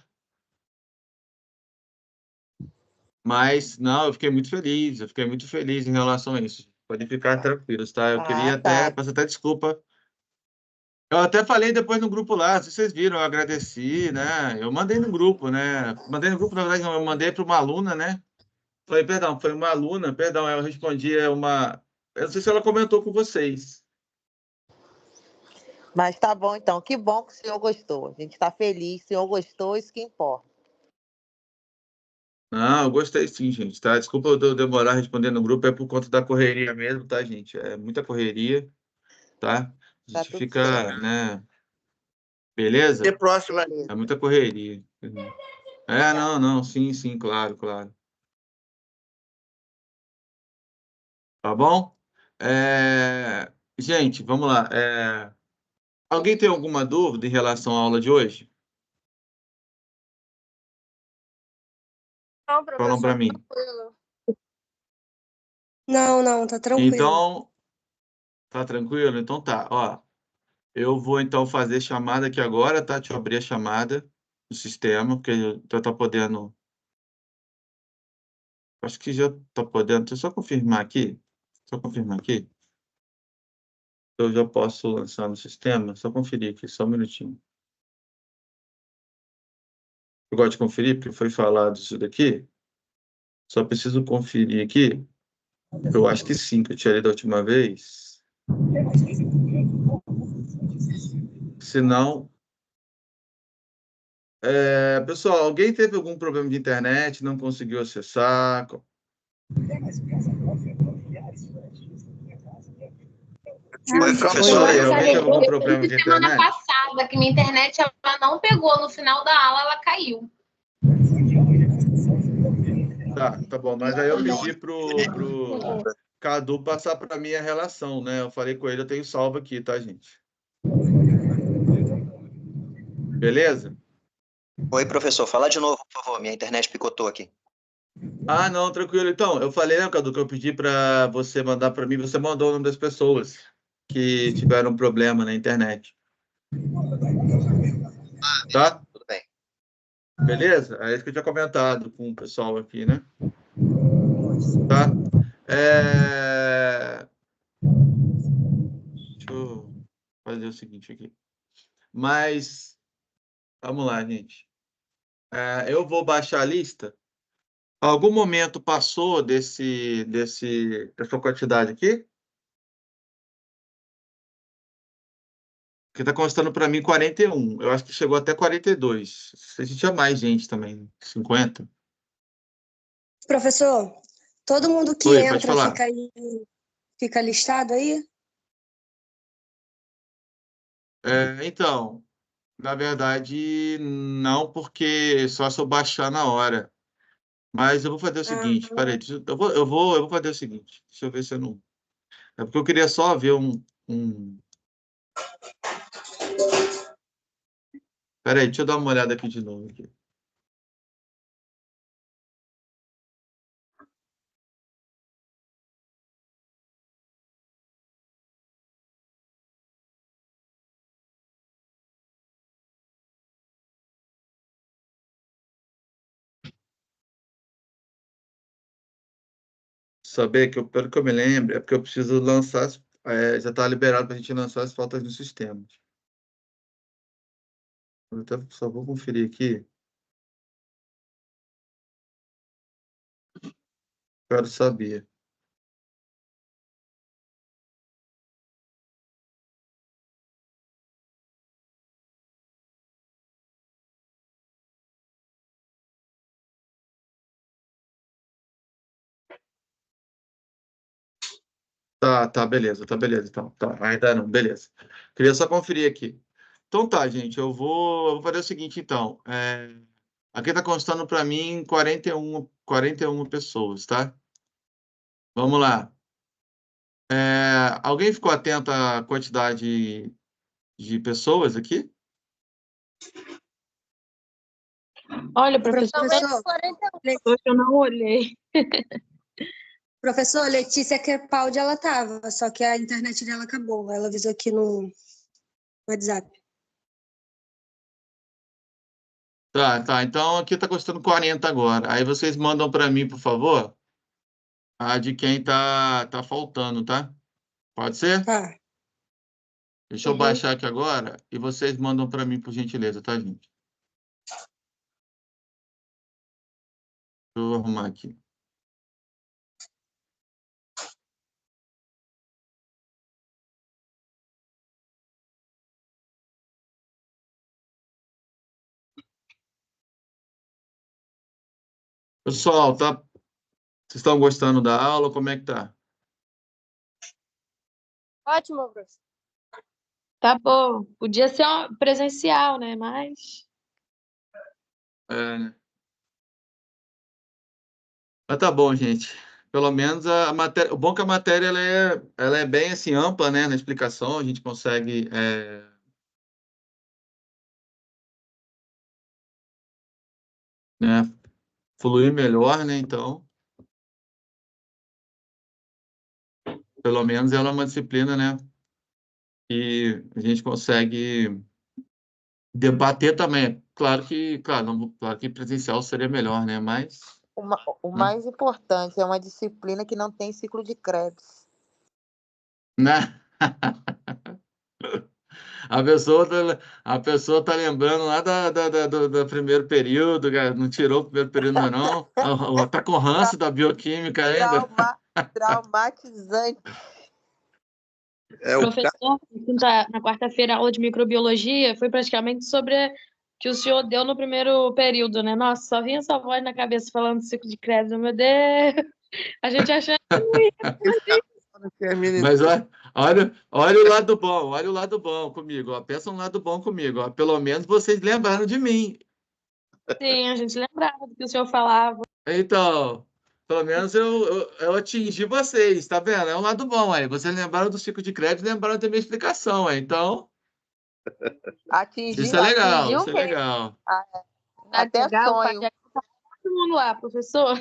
mas não, eu fiquei muito feliz em relação a isso. Pode ficar tranquilos, tá? Eu Ah, queria até, tá. peço até desculpa. Eu até falei depois no grupo lá, se vocês viram, eu agradeci, né? Eu mandei no grupo, né? Mandei no grupo, na verdade, não, eu mandei para uma aluna, né? Foi uma aluna, perdão, eu respondi uma. Eu não sei se ela comentou com vocês. Mas tá bom, então. Que bom que o senhor gostou. A gente está feliz. O senhor gostou, isso que importa. Não, eu gostei sim, gente, tá? Desculpa eu demorar respondendo no grupo, é por conta da correria mesmo, tá, gente? É muita correria, tá? A Tá gente tudo certo. fica, né? Até Beleza? próxima. É Beleza. muita correria. Não, sim, claro, claro. Tá bom? Gente, vamos lá. Alguém tem alguma dúvida em relação à aula de hoje? Não, Falam para professor, mim. tranquilo. Não, tá tranquilo. Então, tá tranquilo? Então tá, ó. Eu vou então fazer chamada aqui agora, tá? Deixa eu abrir a chamada do sistema, porque já tá podendo. Acho que já tá podendo. Deixa eu só confirmar aqui. Só confirmar aqui. Eu já posso lançar no sistema. Só conferir aqui, só um minutinho. Eu gosto de conferir, porque foi falado isso daqui. Só preciso conferir aqui. Eu acho que sim, que eu tinha lido da última vez. Se não. Pessoal, alguém teve algum problema de internet, não conseguiu acessar? Oi, Só professor. conta aí, alguém teve algum Eu problema de fiz semana internet? passada que minha internet ela não pegou. No final da aula, ela caiu. Tá bom. Mas aí eu pedi pro Cadu passar para mim a relação, né? Eu falei com ele, eu tenho salvo aqui, tá, gente? Beleza? Oi, professor. Fala de novo, por favor. Minha internet picotou aqui. Ah, não, tranquilo. Então, eu falei, né, Cadu, que eu pedi para você mandar para mim, você mandou o nome das pessoas que tiveram problema na internet, tá? Tudo bem. Beleza? É isso que eu tinha comentado com o pessoal aqui, né? Tá? Deixa eu fazer o seguinte aqui. Mas, vamos lá, gente. Eu vou baixar a lista. Algum momento passou dessa quantidade aqui? Que está constando para mim 41. Eu acho que chegou até 42. A gente tinha mais gente também, 50. Professor, todo mundo que Oi, pode entra falar. fica listado aí? Então, na verdade, não, porque só se eu baixar na hora. Mas eu vou fazer o seguinte, peraí, eu vou fazer o seguinte, deixa eu ver se eu não... É porque eu queria só ver um... Peraí, deixa eu dar uma olhada aqui de novo. Aqui. Saber que, pelo que eu me lembro, é porque eu preciso lançar, já está liberado para a gente lançar as faltas no sistema. Eu até só vou conferir aqui. Quero saber. Tá, beleza, então. Tá, ainda não, beleza. Queria só conferir aqui. Então tá, gente, eu vou fazer o seguinte, então. Aqui está constando para mim 41 pessoas, tá? Vamos lá. Alguém ficou atento à quantidade de pessoas aqui? Olha, professor, eu não olhei. Professor, Letícia Crepaldi, ela tava, só que a internet dela acabou. Ela avisou aqui no WhatsApp. Tá. Então aqui está custando 40 agora. Aí vocês mandam para mim, por favor, a de quem tá faltando, tá? Pode ser? Tá. Deixa eu baixar aqui agora e vocês mandam para mim, por gentileza, tá, gente? Deixa eu arrumar aqui. Pessoal, tá? Vocês estão gostando da aula? Como é que tá? Ótimo, professor. Tá bom. Podia ser presencial, né? Mas Né? Mas tá bom, gente. Pelo menos a matéria. O bom é que a matéria ela é bem assim, ampla, né? Na explicação, a gente consegue né, fluir melhor, né? Então, pelo menos ela é uma disciplina, né? Que a gente consegue debater também. Claro que presencial seria melhor, né? Mas. O mais importante é uma disciplina que não tem ciclo de créditos. Né? A pessoa tá lembrando lá do primeiro período, cara. Não tirou o primeiro período, não. Tá com ranço da bioquímica ainda. Traumatizante. professor, na quarta-feira, a aula de microbiologia foi praticamente sobre que o senhor deu no primeiro período, né? Nossa, só vinha essa voz na cabeça falando do ciclo de crédito, meu Deus! A gente achando Mas olha o lado bom comigo, ó. Pensa um lado bom comigo, ó. Pelo menos vocês lembraram de mim. sim, a gente lembrava do que o senhor falava. Então, pelo menos eu atingi vocês, tá vendo? É um lado bom aí. Vocês lembraram do ciclo de crédito, lembraram da minha explicação, aí. Então, isso é legal, isso é mesmo. legal. Até Legal, sonho. todo mundo lá, professor.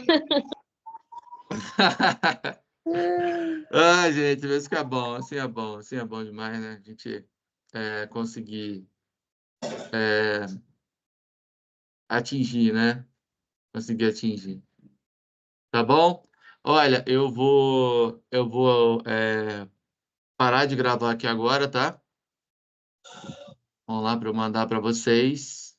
Gente, isso que é bom, assim é bom demais, né? A gente conseguir atingir, né? Conseguir atingir. Tá bom? Olha, eu vou parar de gravar aqui agora, tá? Vamos lá para eu mandar para vocês.